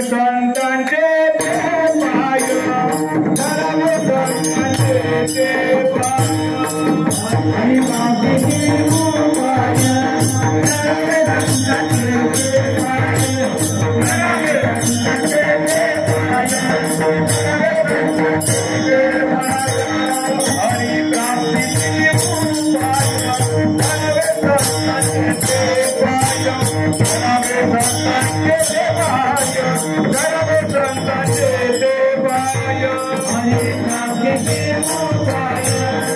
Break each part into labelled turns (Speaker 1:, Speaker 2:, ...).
Speaker 1: संतांचे पाय धरावे संतांचे पाय हरी मागे पाय धरावे संतांचे पाय धरावे संतांचे पाय हरी प्राप्ती पाय धरावे संतांचे पाय धरावे संतांचे पाय धरावे संतांचे पाय हरी प्राप्ती पाय धरावे संतांचे पाय धरावे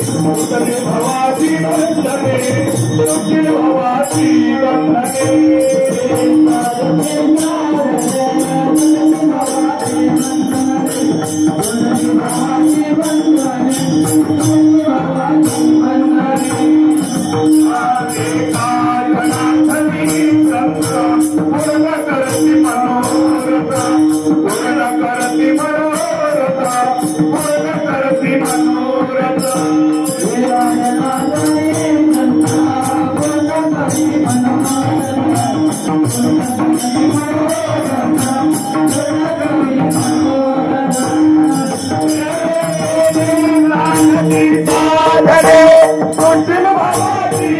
Speaker 1: संतांचे पाय धरावे संतांचे पाय आते साधने कुंडील भवाची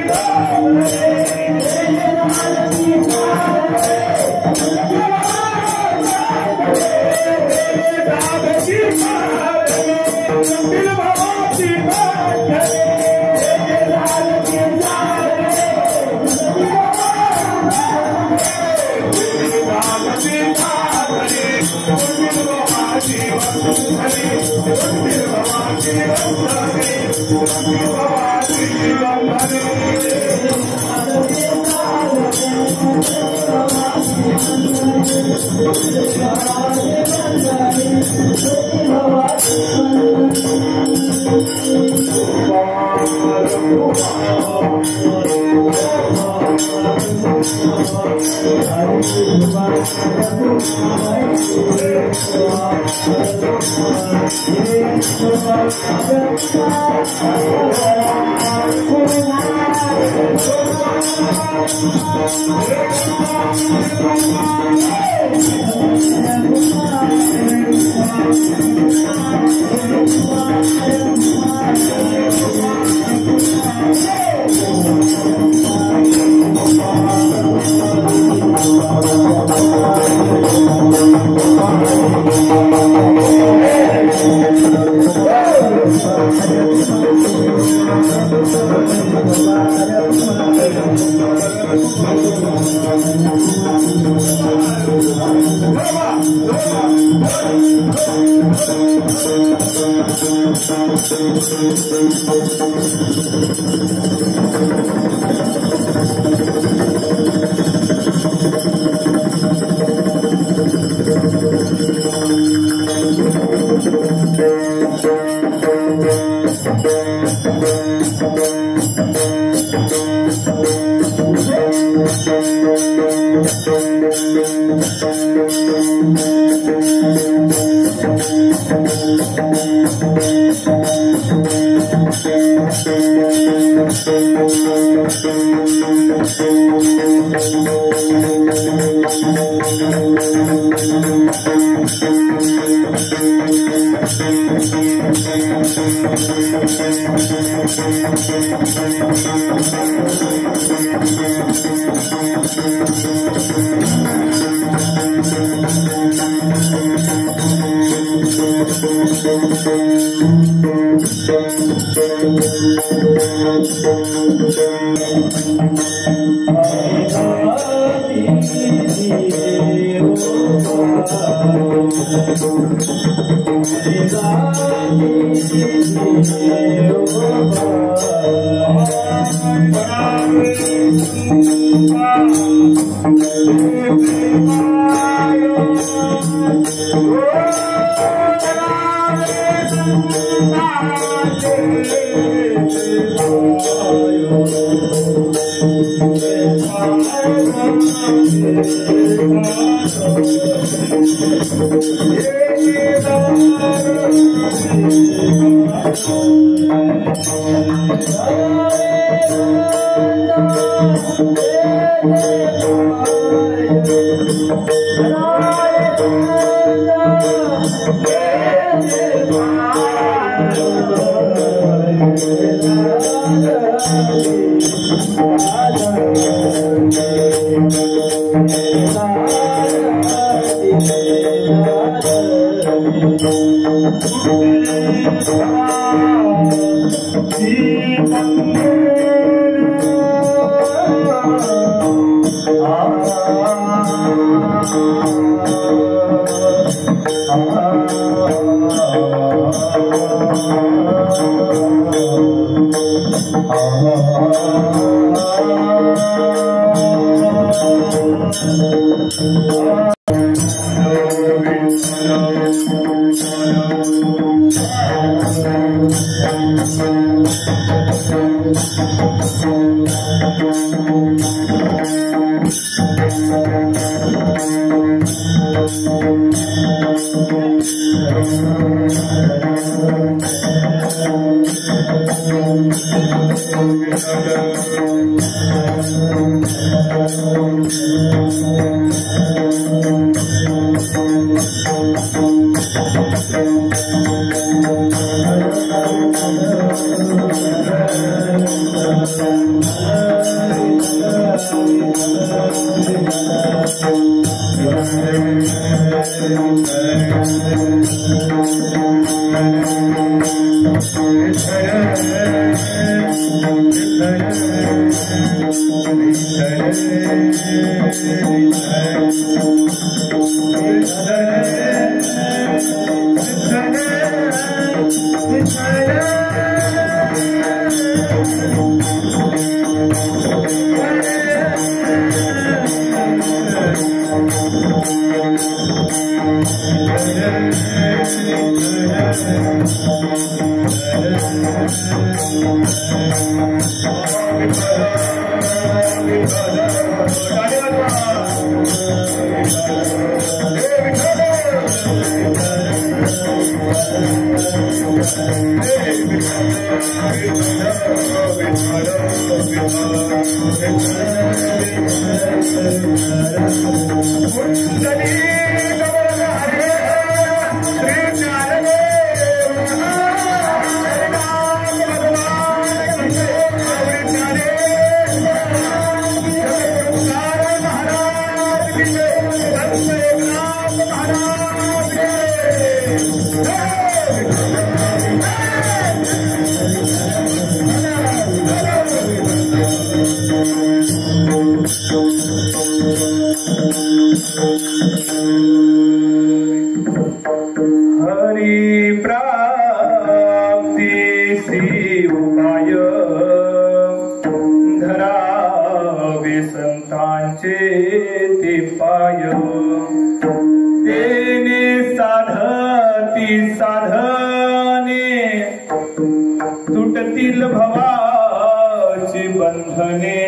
Speaker 1: तुटतील भवाची बंधने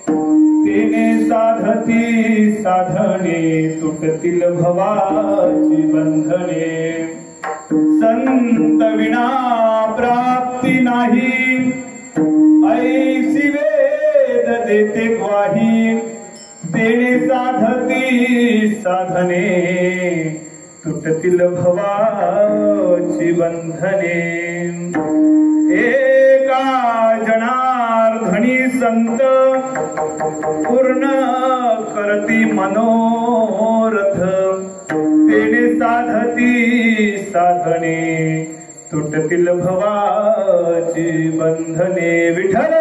Speaker 1: तिने साधती साधने तुटतील भवाची बंधने संत विना प्राप्ती नाही ऐसी वेद देते ग्वाही तेने साधती साधने तुटतील भवाची बंधने एका जनार्दनी संत पूर्ण करती मनोरथ तेने साधती साधने तुटतील भवाची बंधने विठ्ठल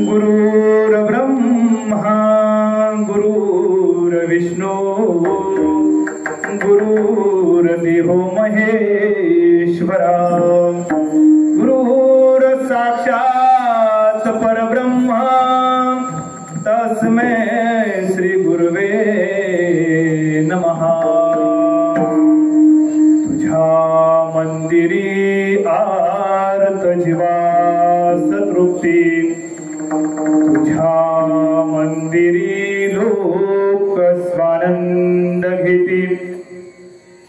Speaker 1: गुरुर् ब्रह्मा गुरुर्विष्णू गुरुर्देवो महेश्वरा गुरुर् साक्षात् परब्रह्म तस्मै श्री गुरुवे नमः तुझ्या मंदिरी आर्त जीवास तृप्ती तुझ्या मंदिरी लोक स्वानंद घेती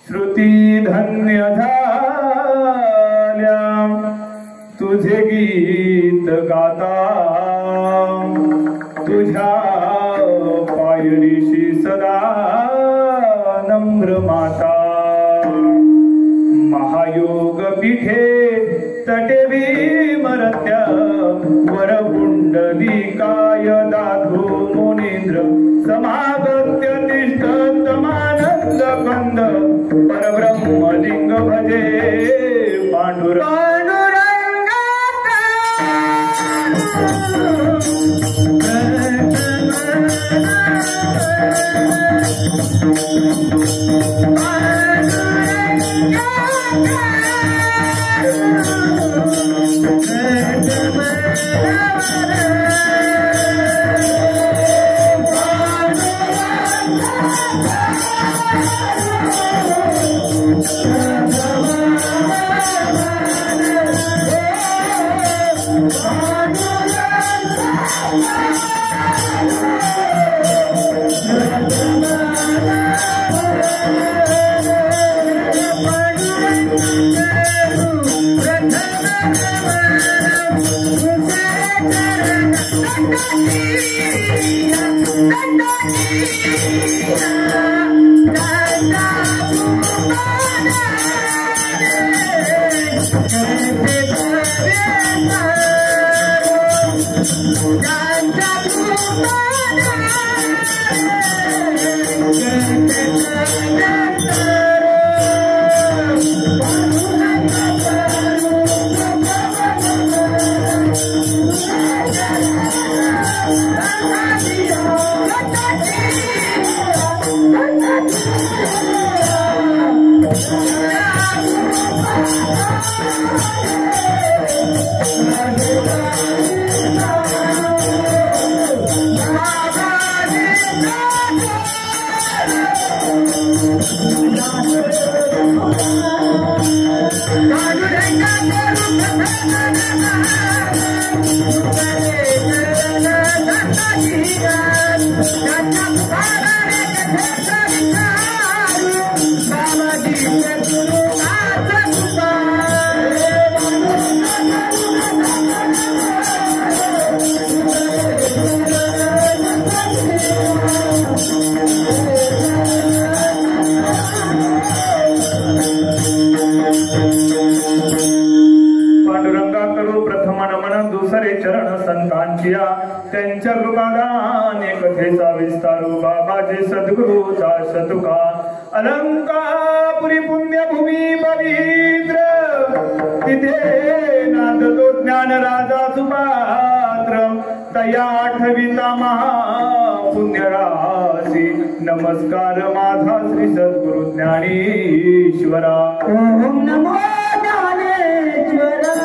Speaker 1: श्रुती धन्य झाल्या तुझे गीत गाता तुझ्या पायरीशी सदा नम्र माता महायोग पीठे तटे भीमरत्या वर पुंडलिकाय दाधो मुनींद्र समागत्य तिष्ठतमानंद कंद परब्रह्मलिंग भजे पांडुरंग त्यांच्या कृपादाने कथेचा विस्तारू बाबाचे सद्गुरूचा शतुका अलंकापुरी पुण्यभूमी पवित्र तिथे नांदतो ज्ञान राजा सुपात्र तया आठविता महापुण्यराशी नमस्कार माझा श्री सद्गुरु ज्ञानेश्वरा ओम नमो ज्ञानेश्वरा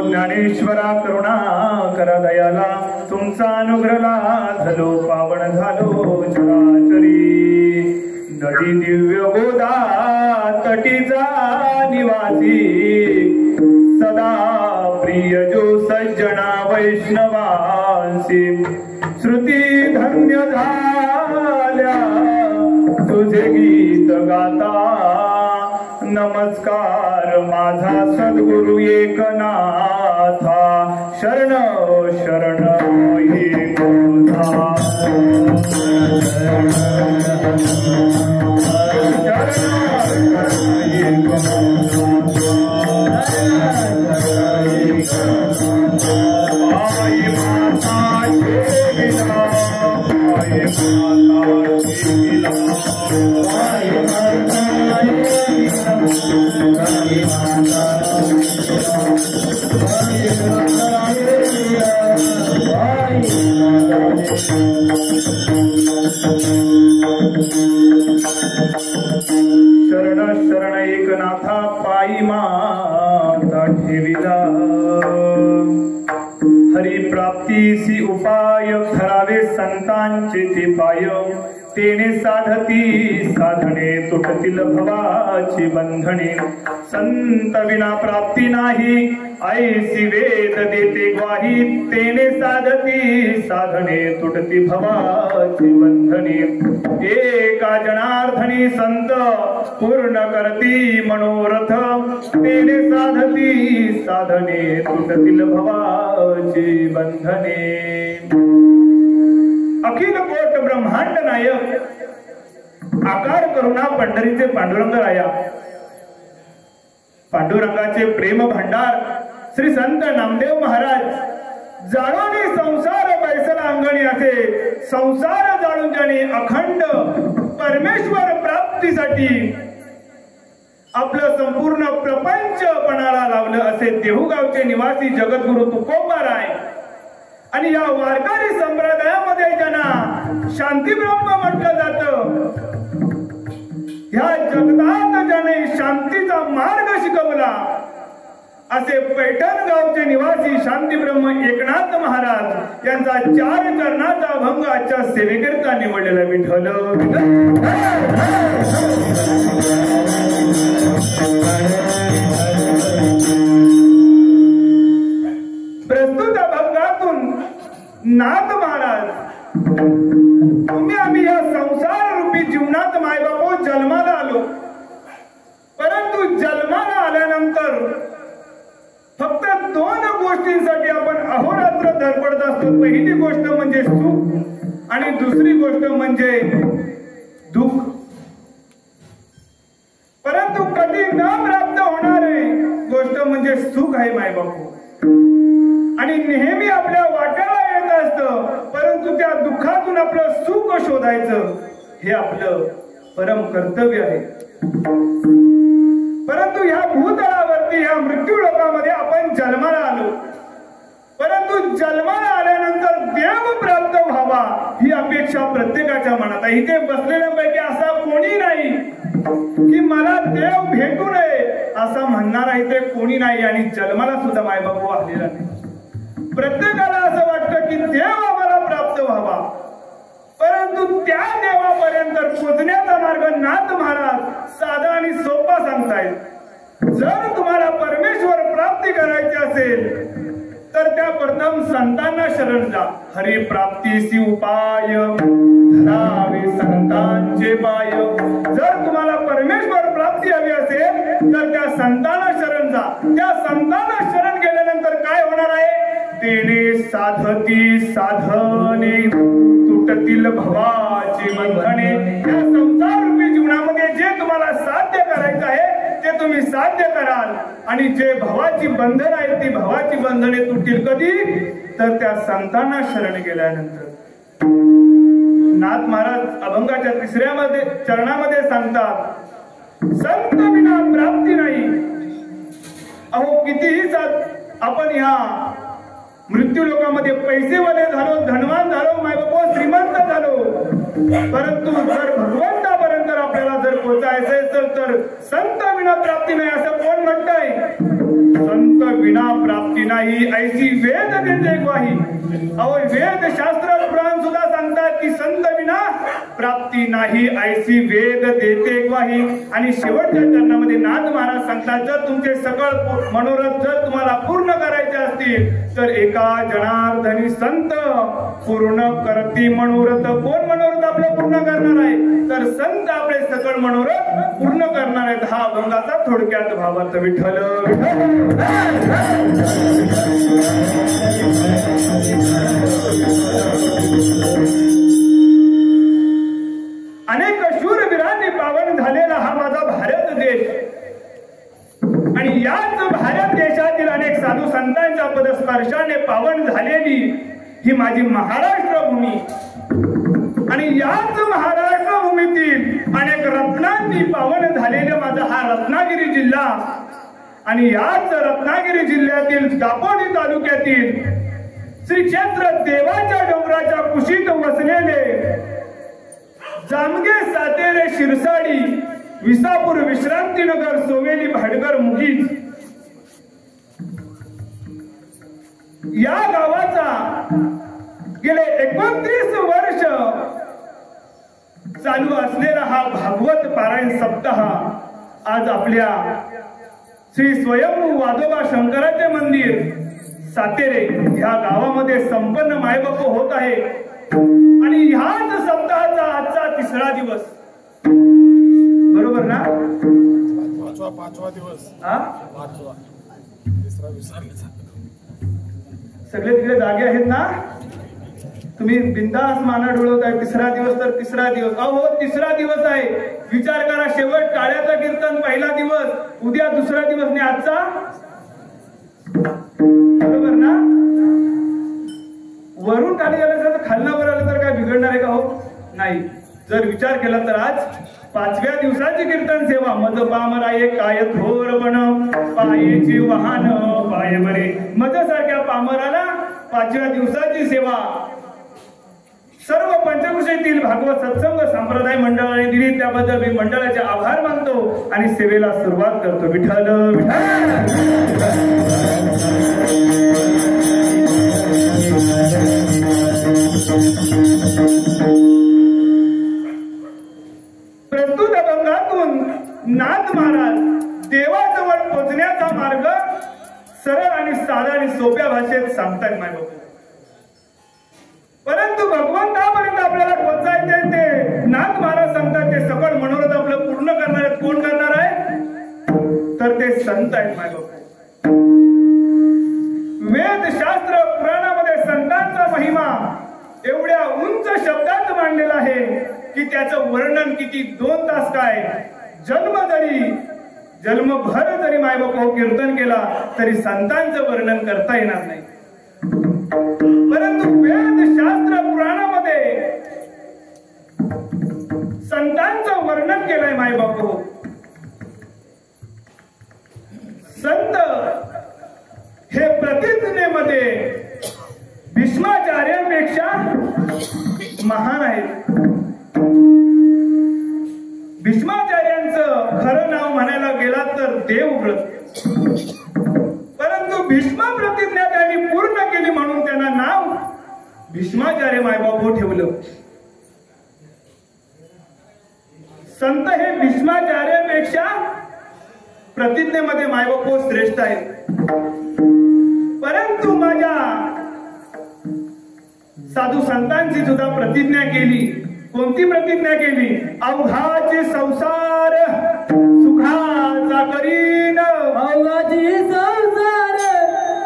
Speaker 1: ज्ञानेश्वरा करुणा करा दयाला तुमचा अनुग्रह झालो पावन झालो चराचरी नदी दिव्य गोदा तटीचा निवासी सदा प्रिय जो सज्जना वैष्णवांसी श्रुती धन्य झाल्या तुझे गीत गाता नमस्कार माझा सद्गुरु एकनाथा शरण शरण एकनाथा शरण शरण एकनाथा पायी माता ठेविला हरिप्राप्तीसी उपाय ठरावे संतांचे ते पाय तेने साधती साधने तुटतील भवाची बंधने संत विना प्राप्ती नाही ऐसी वेद देते ग्वाही तेने साधती साधने तुटती भवाची बंधने एका जनार्दनी संत पूर्ण करती मनोरथ तेने साधती साधने तुटतील भवाची बंधने अखिल कोट ब्रह्मांड नायक आकार करुणा पंढरीचे पांडुरंग राया पांडुरंगाचे प्रेम भंडार श्री संत नामदेव महाराज जाळोनी संसार बैसला अंगणी असे संसार जाळून ज्याने अखंड परमेश्वर प्राप्तीसाठी आपलं संपूर्ण प्रपंच पणाला लावलं असे देहूगावचे निवासी जगद्गुरु तुकोबाराय आणि या वारकरी संप्रदायामध्ये ज्यांना शांती ब्रह्म म्हटलं जातं ह्या जगतात ज्याने शांतीचा मार्ग शिकवला असे पैठण गावचे निवासी शांती ब्रह्म एकनाथ महाराज यांचा 4 चरणाचा भंग आजच्या सेवेकरिता निवडलेला विठ्ठल प्रस्तुत भंगातून नाथ महाराज तुम्ही आम्ही या संसार रूपी जीवनात मायबापो जन्माला आलो परंतु जन्माला आल्यानंतर फक्त 2 गोष्टींसाठी आपण अहोरात्र धडपडत असतो पहिली गोष्ट म्हणजे सुख आणि दुसरी गोष्ट म्हणजे दुःख परंतु कधी न प्राप्त होणारे गोष्ट म्हणजे सुख आहे मायबापू आणि नेहमी आपल्या वाट्याला येत असतं परंतु त्या दुःखातून आपलं सुख शोधायचं हे आपलं परम कर्तव्य आहे परंतु ह्या भूतलावरती ह्या मृत्यू लोकामध्ये आपण जन्माला आलो परंतु जन्माला आल्यानंतर देव प्राप्त व्हावा ही अपेक्षा प्रत्येकाच्या मनात आहे इथे बसलेल्यांपैकी असा कोणी नाही की मला देव भेटू नये असं म्हणणारा इथे कोणी नाही आणि जन्माला सुद्धा मायबापू आलेला नाही प्रत्येकाला असं वाटतं की देव आम्हाला प्राप्त व्हावा परंतु त्या देवापर्यंत पोचण्याचा मार्ग नाथ महाराज साधा आणि सोपा सांगतायत जर तुम्हाला परमेश्वर प्राप्ती करायची असेल तर त्या प्रथम संतांना शरण जा हरी प्राप्तीसी उपाय धरावे संतांचे पाय जर तुम्हाला परमेश्वर प्राप्ती हवी असेल तर त्या संतांना शरण जा त्या संतांना शरण गेल्यानंतर काय होणार आहे तेने साधती साधने तुटतील भवाची बंधने या संसार रूपी जीवनामध्ये जे तुम्हाला साध्य करायचं आहे ते तुम्ही साध्य कराल आणि जे भावाची बंधन आहेत ती भावाची बंधने तुटतील कधी तर त्या संतांना शरण गेल्यानंतर. नाथ महाराज अभंगाच्या 3ऱ्या चरणामध्ये सांगतात, संत विना प्राप्ती नाही. अहो कितीही आपण ह्या मृत्यू लोकांमध्ये पैसेवाले झालो, धनवान झालो, मायबाप श्रीमंत झालो, परंतु जर भगवंतापर्यंत आपल्याला जर पोहोचायचं असेल तर संत विना प्राप्ती नाही असं कोण म्हणतंय? संत विना प्राप्ती नाही ऐसी वेद देते ग्वाही. अहो वेद शास्त्र पुराण सुद्धा सांगतात की संत विना प्राप्ती नाही ऐसी वेद देते ग्वाही. आणि शेवटच्या चरणामध्ये नाथ महाराज सांगतात, जर तुमचे सकळ मनोरथ जर तुम्हाला पूर्ण करायचे असतील तर एका जनार्दनी संत पूर्ण करती मनोरथ. कोण मनोरथ आपलं पूर्ण करणार आहे? तर संत आपले सकळ मनोरथ पूर्ण करणार आहेत. हा अभंगाचा थोडक्यात भावार्थ. विठ्ठल अनेक शूरवीरांनी पावन झालेला हा माझा भारत देश आणि याच भारत देशातील अनेक साधू संतांच्या पदस्पर्शाने पावन झालेली ही माझी महाराष्ट्र भूमी आणि याच महाराष्ट्र भूमीतील अनेक रत्नांनी पावन झालेले माझा हा रत्नागिरी जिल्हा आणि याच रत्नागिरी जिल्ह्यातील दापोली तालुक्यातील श्री क्षेत्र देवाच्या डोंगराच्या कुशीत वसलेले जामगे, सातेरे, शिरसाडी, विसापूर, विश्रांतीनगर, सोवेली, भाटघर, मुगीज या गावाचा गेले 29 वर्ष चालू असलेला हा भागवत पारायण सप्ताह आज आपल्या श्री स्वयंभू वादोबा शंकराचे मंदिर सातेरे या गावामध्ये संपन्न मायबाप होत आहे. आणि ह्याच सप्ताहाचा आजचा 3रा दिवस, बरोबर ना? पाचवा दिवस. सगळे तिकडे जागे आहेत ना? तुम्ही बिंदास माना डोळवताय. 3रा दिवस तर 3रा दिवस. अहो 3रा दिवस आहे. विचार करा, शेवट काळ्याचं कीर्तन 1ला दिवस, उद्या 2रा दिवस आणि आजचा, बरोबर ना? वरून खाली गेलं तर खालना वर आलं तर काय बिघडणार आहे का? हो नाही. जर विचार केला तर आज 5व्या दिवसाची कीर्तन सेवा. मज पामराये काय थोर बन पायेची वाहन पाय बरे. मज सारख्या पामराला 5व्या दिवसाची सेवा सर्व पंचकृषीतील भागवत सत्संग संप्रदाय मंडळाने दिली. त्याबद्दल मी मंडळाचे आभार मानतो आणि सेवेला सुरुवात करतो. विठ्ठल प्रस्तुत अभंगातून नाथ महाराज देवाजवळ पोहोचण्याचा मार्ग सरळ आणि साधा आणि सोप्या भाषेत सांगतायत मायबाप. परंतु भगवंतापर्यंत आपल्याला पोहोचायचे ते नाथ महाराज सांगतात ते सकळ मनोरथ आपलं पूर्ण करणार आहेत. कोण करणार आहे? तर ते संत आहेत मायबाप. वेद शास्त्र पुराणामध्ये संतांचा महिमा एवढ्या उंच शब्दात मांडलेला आहे की त्याचं वर्णन किती 2 तास काय. जन्मभर जरी मायबाप कीर्तन केला तरी संतांचं वर्णन करता येणार नाही. परंतु वेद शास्त्र पुराणामध्ये संतांचं वर्णन केलंय मायबाप. संत हे प्रतिज्ञेमध्ये भीष्माचार्यांपेक्षा महान आहेत. भीष्माचार्यांचं खरं नाव म्हणायला गेला तर देवव्रत. परंतु भीष्म प्रतिज्ञा त्यांनी पूर्ण केली म्हणून त्यांना नाव भीष्माचार्य मायबापू ठेवलं. संत हे भीष्माचार्यांपेक्षा प्रतिज्ञेमध्ये मायबापू श्रेष्ठ आहेत. परंतु माझ्या साधू संतांची सुद्धा प्रतिज्ञा केली. कोणती प्रतिज्ञा केली? अवघाचे संसार सुखाचा करीन.
Speaker 2: अवघाची संसार,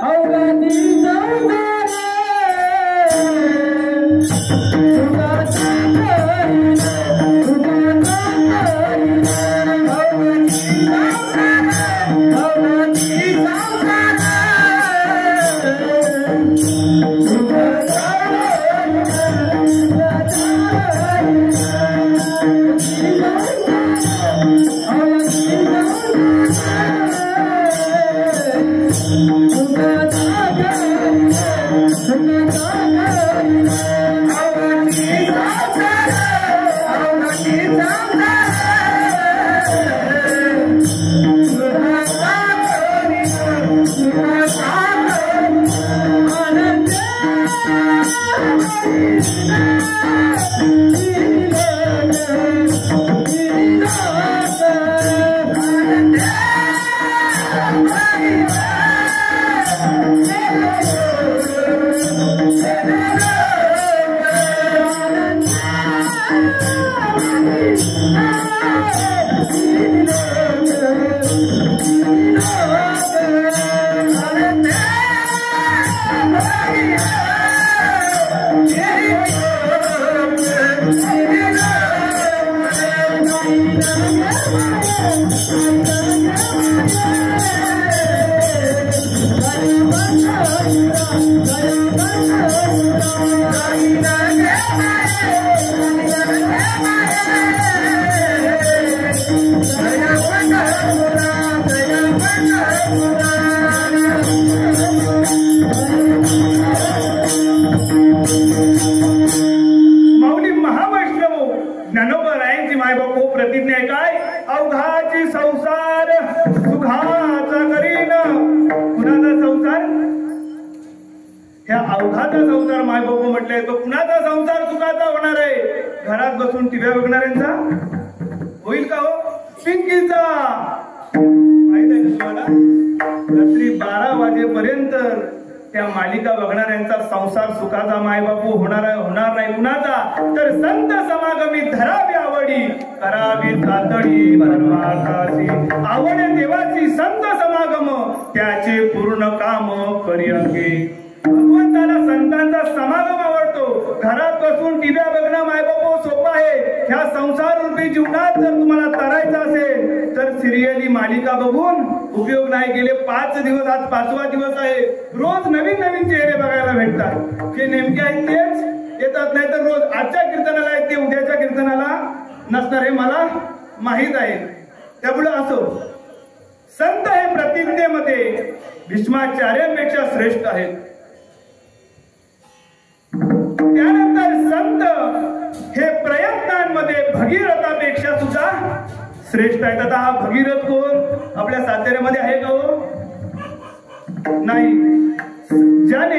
Speaker 2: अवघाची संसार सुखाचा करीन, सुखाचा करीन. अवघाची संसार
Speaker 1: माऊली महावैष्णव ज्ञानोबरायांची मायबापू प्रतिज्ञा आहे काय? अवघाची संसार सुखाचा करीन. कुणाचा संसार? ह्या अवघाचा संसार मायबापू म्हटलंय. तो कुणाचा संसार सुखाचा होणार आहे? घरात बसून टीव्या बघणाऱ्यांचा होईल का हो? पिंकीचा माहित आहे का तुम्हाला? रात्री 12 वाजेपर्यंत त्या मालिका बघणाऱ्यांचा संसार सुखाचा मायबापू होणार नाही. कुणाचा? तर संत समागमी धरावी आवडी, करावी तातडी परमार्थाची. आवडे देवाची संत समागम, त्याचे पूर्ण काम करी अंगे. भगवंताला संतांचा समागम आवडतो. घरात बसून टीव्या बघणं मायबापू सोपं आहे. ह्या संसार रूपी जीवनात जर तुम्हाला तरायचं असेल तर सिरियली मालिका बघून उपयोग नाही. गेले 5 दिवस, आज 5वा दिवस आहे. रोज नवीन नवीन चेहरे बघायला भेटतात. जे नेमके आहेत तेच येतात. नाही तर रोज आजच्या कीर्तनाला आहेत ते उद्याच्या कीर्तनाला नसणार हे मला माहीत आहे. त्यामुळे असो, संत हे प्रतिज्ञेमध्ये भीष्माचार्यांपेक्षा श्रेष्ठ आहेत. त्यानंतर संत हे प्रयत्नांमध्ये भगीरथापेक्षा सुद्धा श्रेष्ठ आहेत. आता हा भगीरथ कोण? आपल्या साताऱ्यामध्ये आहे का हो? नाही. ज्याने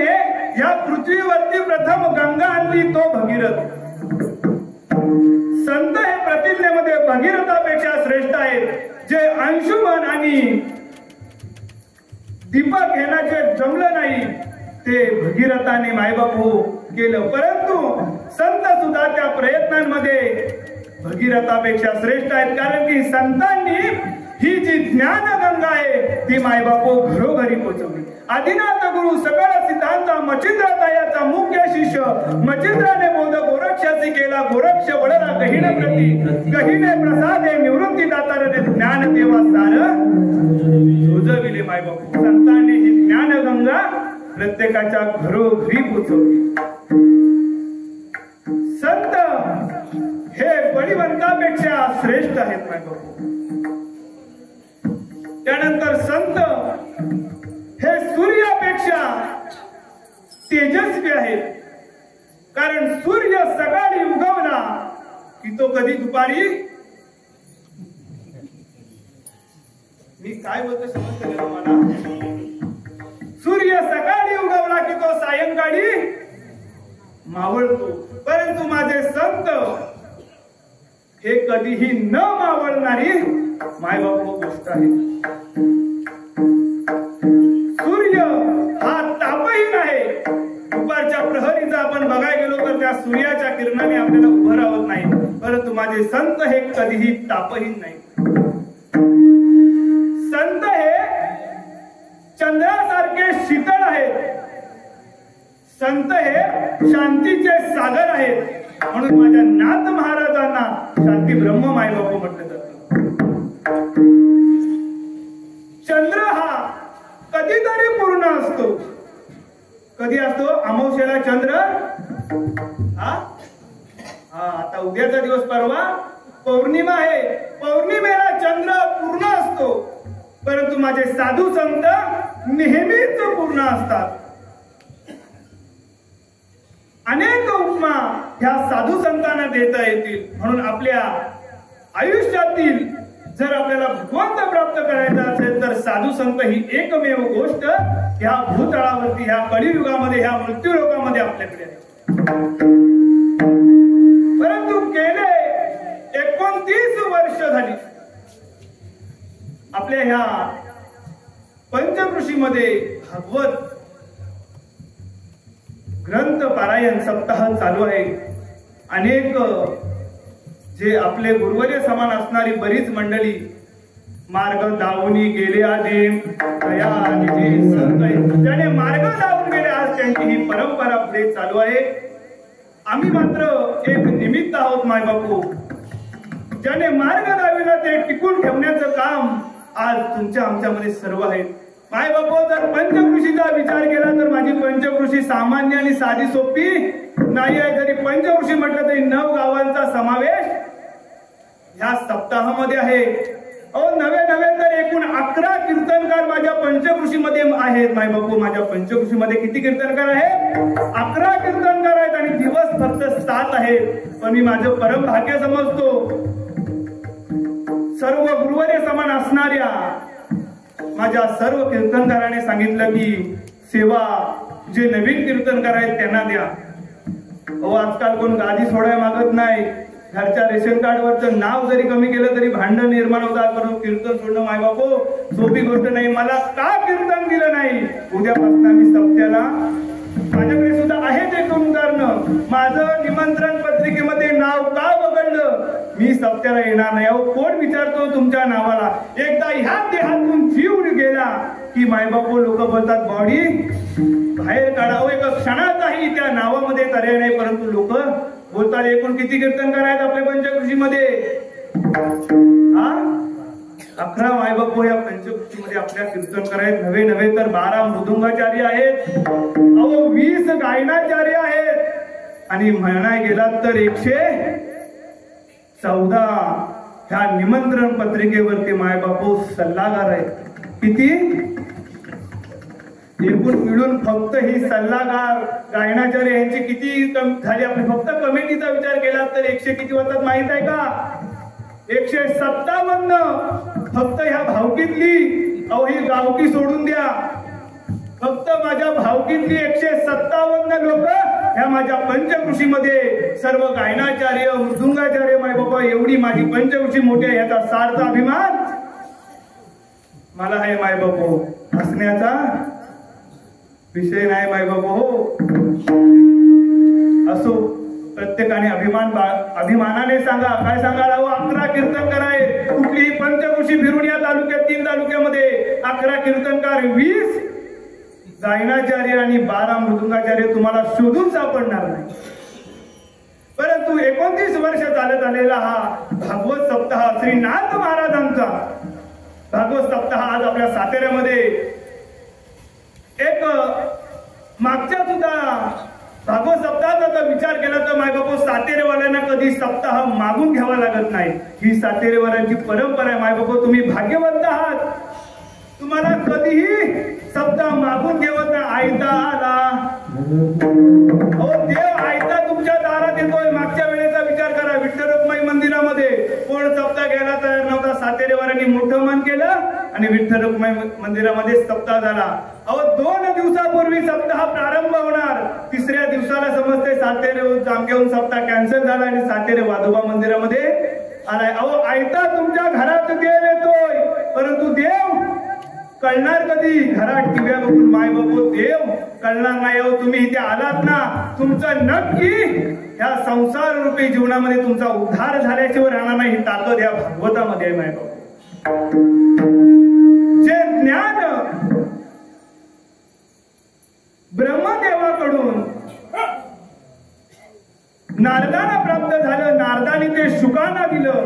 Speaker 1: या पृथ्वीवरती प्रथम गंगा आणली तो भगीरथ. संत हे प्रतिज्ञेमध्ये भगीरथापेक्षा श्रेष्ठ आहेत. जे अंशुमन आणि दीपक घेण्याचे जमलं नाही ते भगीरथाने मायबापू केलं. परंतु संत सुद्धा त्या प्रयत्नांमध्ये भगीरथापेक्षा श्रेष्ठ आहेत. कारण की संतांनी ही जी ज्ञानगंगा आहे ती मायबापू घरोघरी पोहोचवली. आदिनाथ गुरु सकळ सिद्धांत मच्छिंद्रतायाचा मुख्य शिष्य. मच्छिंद्राने बोध गोरक्षाची केला. गोरक्ष वडला गहिण प्रती, गहिणे प्रसादे निवृत्ती दातारे ज्ञान देवा सार रुजविले. मायबापू संतांनी ही ज्ञानगंगा प्रत्येकाच्या घरोघरी पोहोचवली. संत हे बळीवंतापेक्षा श्रेष्ठ आहेत मायबापू. त्यानंतर संत हे सूर्यापेक्षा तेजस्वी आहेत. कारण सूर्य सकाळी उगवला की तो कधी दुपारी, मी काय बोलतो समजतं का मला? सूर्य सकाळी उगवला की तो सायंकाळी मावळतो. परंतु माझे संत हे कधीही न मावळणारी मायबापू गोष्ट आहे. सूर्य हा तापहीन आहे. दुपारच्या प्रहरीचा आपण बघायला गेलो तर त्या सूर्याच्या किरणाने आपल्याला उभं राहत नाही. परंतु माझे संत हे कधीही तापहीन नाही. संत हे चंद्रासारखे शीतळ आहेत. संत हे शांतीचे सागर आहेत. म्हणून माझ्या नाथ महाराजांना शांती ब्रह्म मायबापू म्हटलं जातं. चंद्र हा कधीतरी पूर्ण असतो. कधी असतो? अमावस्येला चंद्र आता उद्याचा दिवस परवा पौर्णिमा आहे. पौर्णिमेला चंद्र पूर्ण असतो. परंतु माझे साधू संत नेहमीच पूर्ण असतात. ह्या साधू संतांना देता येतील. म्हणून आपल्या आयुष्यातील जर आपल्याला भगवंत प्राप्त करायचा असेल तर साधू संत ही एकमेव गोष्ट ह्या भूतळावरती, ह्या कलियुगामध्ये, ह्या मृत्यूलोकामध्ये आपल्याकडे आहे. परंतु गेले 29 वर्ष झाली आपल्या ह्या पंचकृषीमध्ये भागवत ग्रंथ पारायण सप्ताह चालू आहे. अनेक जे आपले गुरुवर्य समान असणारी बरीच मंडळी मार्ग दावूनी गेले आधी ज्याने मार्ग दावून गेले आज त्यांची ही परंपरा पुढे चालू आहे. आम्ही मात्र एक निमित्त आहोत मायबापू. ज्याने मार्ग दाविला ते टिकून ठेवण्याचं काम आज तुमच्या आमच्यामध्ये सर्व आहेत. मायबापू जर पंचकृषीचा विचार केला तर माझी पंचकृषी सामान्य आणि साधी सोपी नाही आहे. जरी पंचकृषी म्हटलं तरी 9 गावांचा समावेश ह्या सप्ताहामध्ये आहे. नवे तर एकूण 11 कीर्तनकार माझ्या पंचकृषीमध्ये आहेत. मायबापू माझ्या पंचकृषीमध्ये किती कीर्तनकार आहेत? 11 कीर्तनकार आहेत आणि दिवस फक्त 7 आहेत. पण मी माझं परम भाग्य समजतो. सर्व गुरुवर्य समान असणाऱ्या माझ्या सर्व कीर्तनकाराने सांगितलं की सेवा जे नवीन कीर्तनकार आहेत त्यांना द्या. आजकाल कोण गादी सोडाय मागत नाही. घरच्या रेशन कार्डवरचं नाव जरी कमी केलं तरी भांडण निर्माण होतात. परंतु कीर्तन सोडणं मायबापू सोपी गोष्ट नाही. मला का कीर्तन दिलं नाही? उद्यापासून आम्ही सप्त्याला माझ्याकडे सुद्धा आहे ते उदाहरण. माझं निमंत्रण पत्रिकेमध्ये नाव का वगळलं? मी सप्त्याला येणार नाही. कोण विचारतो तुमच्या नावाला? एकदा ह्या देहातून जीव गेला की मायबापू लोक बोलतात बॉडी बाहेर काढावं. एका क्षणाचाही त्या नावामध्ये तर्हें नाही. परंतु लोक बोलतात. एकूण किती कीर्तनकार आहेत आपल्या पंचकृषीमध्ये? 11 मायबापू या पंचकृषीमध्ये आपल्या कीर्तनकार आहेत. नवे तर 12 मृदुंगाचार्य आहेत. 20 गायनाचार्य आहेत आणि म्हणाय गेलात तर 114 ह्या निमंत्रण पत्रिकेवरती मायबापू सल्लागार आहेत. किती? एकूण मिळून फक्त ही सल्लागार गायनाचार्य यांची किती झाली? आपली फक्त कमिटीचा विचार केला तर 100 किती होतात माहित आहे का? 157. फक्त ह्या भावकीतली ही गावकी सोडून द्या. फक्त माझ्या भावकीतली 157 लोक ह्या माझ्या पंचकृषीमध्ये सर्व गायनाचार्य मृदुंगाचार्य मायबापा एवढी माझी पंचकृषी मोठी आहे. याचा सार्थ अभिमान मला आहे मायबापू. हसण्याचा विषय नाही मायबापू. हो असो प्रत्येकाने अभिमानाने सांगा. काय सांगायला? 11 कीर्तनकार आहेत. कुठलीही पंचकृषी फिरून या तालुक्यात 3 तालुक्यामध्ये 11 कीर्तनकार 20 गायनाचार्य आणि 12 मृदुंगाचार्य तुम्हाला शोधून सापडणार नाही. परंतु 29 वर्ष चालत आलेला हा भागवत सप्ताह श्री नाथ महाराजांचा भागवत सप्ताह आज आपल्या साताऱ्यामध्ये एक मागच्या सुद्धा भागवत सप्ताहाचा विचार केला तर मायबापू सातेरेवाल्यांना कधी सप्ताह मागून घ्यावा लागत नाही. ही सातेरेवाल्यांची परंपरा आहे. मायबापू तुम्ही भाग्यवंत आहात. तुम्हाला कधीही सप्ताह मागून घेवत नाही. आयता आला देव आयता तुमच्या दारात येतोय. मागच्या वेळेचा विचार करा. विठ्ठल रुक्माई मंदिरामध्ये कोण सप्ताह घ्यायला तयार नव्हता. सातेरेवाल्यांनी मोठं मन केलं आणि विठ्ठल रुक्माई मंदिरामध्ये सप्ताह झाला. 2 दिवसापूर्वी सप्ताह प्रारंभ होणार. 3ऱ्या दिवसाला समजते सातेरे जामखेडून सप्ताह कॅन्सल झाला आणि सातेरे वाधोबा मंदिरामध्ये आलाय. आयता तुमच्या घरात देव येतोय. परंतु देव कळणार कधी? घरात टीव्या बघून मायबापू देव कळणार नाही. तुम्ही इथे आलात ना, तुमचं नक्की या संसार रूपी जीवनामध्ये तुमचा उद्धार झाल्याशिवाय राहणार नाही. ही ताकद या भागवतामध्ये आहे मायबापू. जे ज्ञान ब्रह्मदेवाकडून नारदांना प्राप्त झालं. नारदांनी ते शुकांना दिलं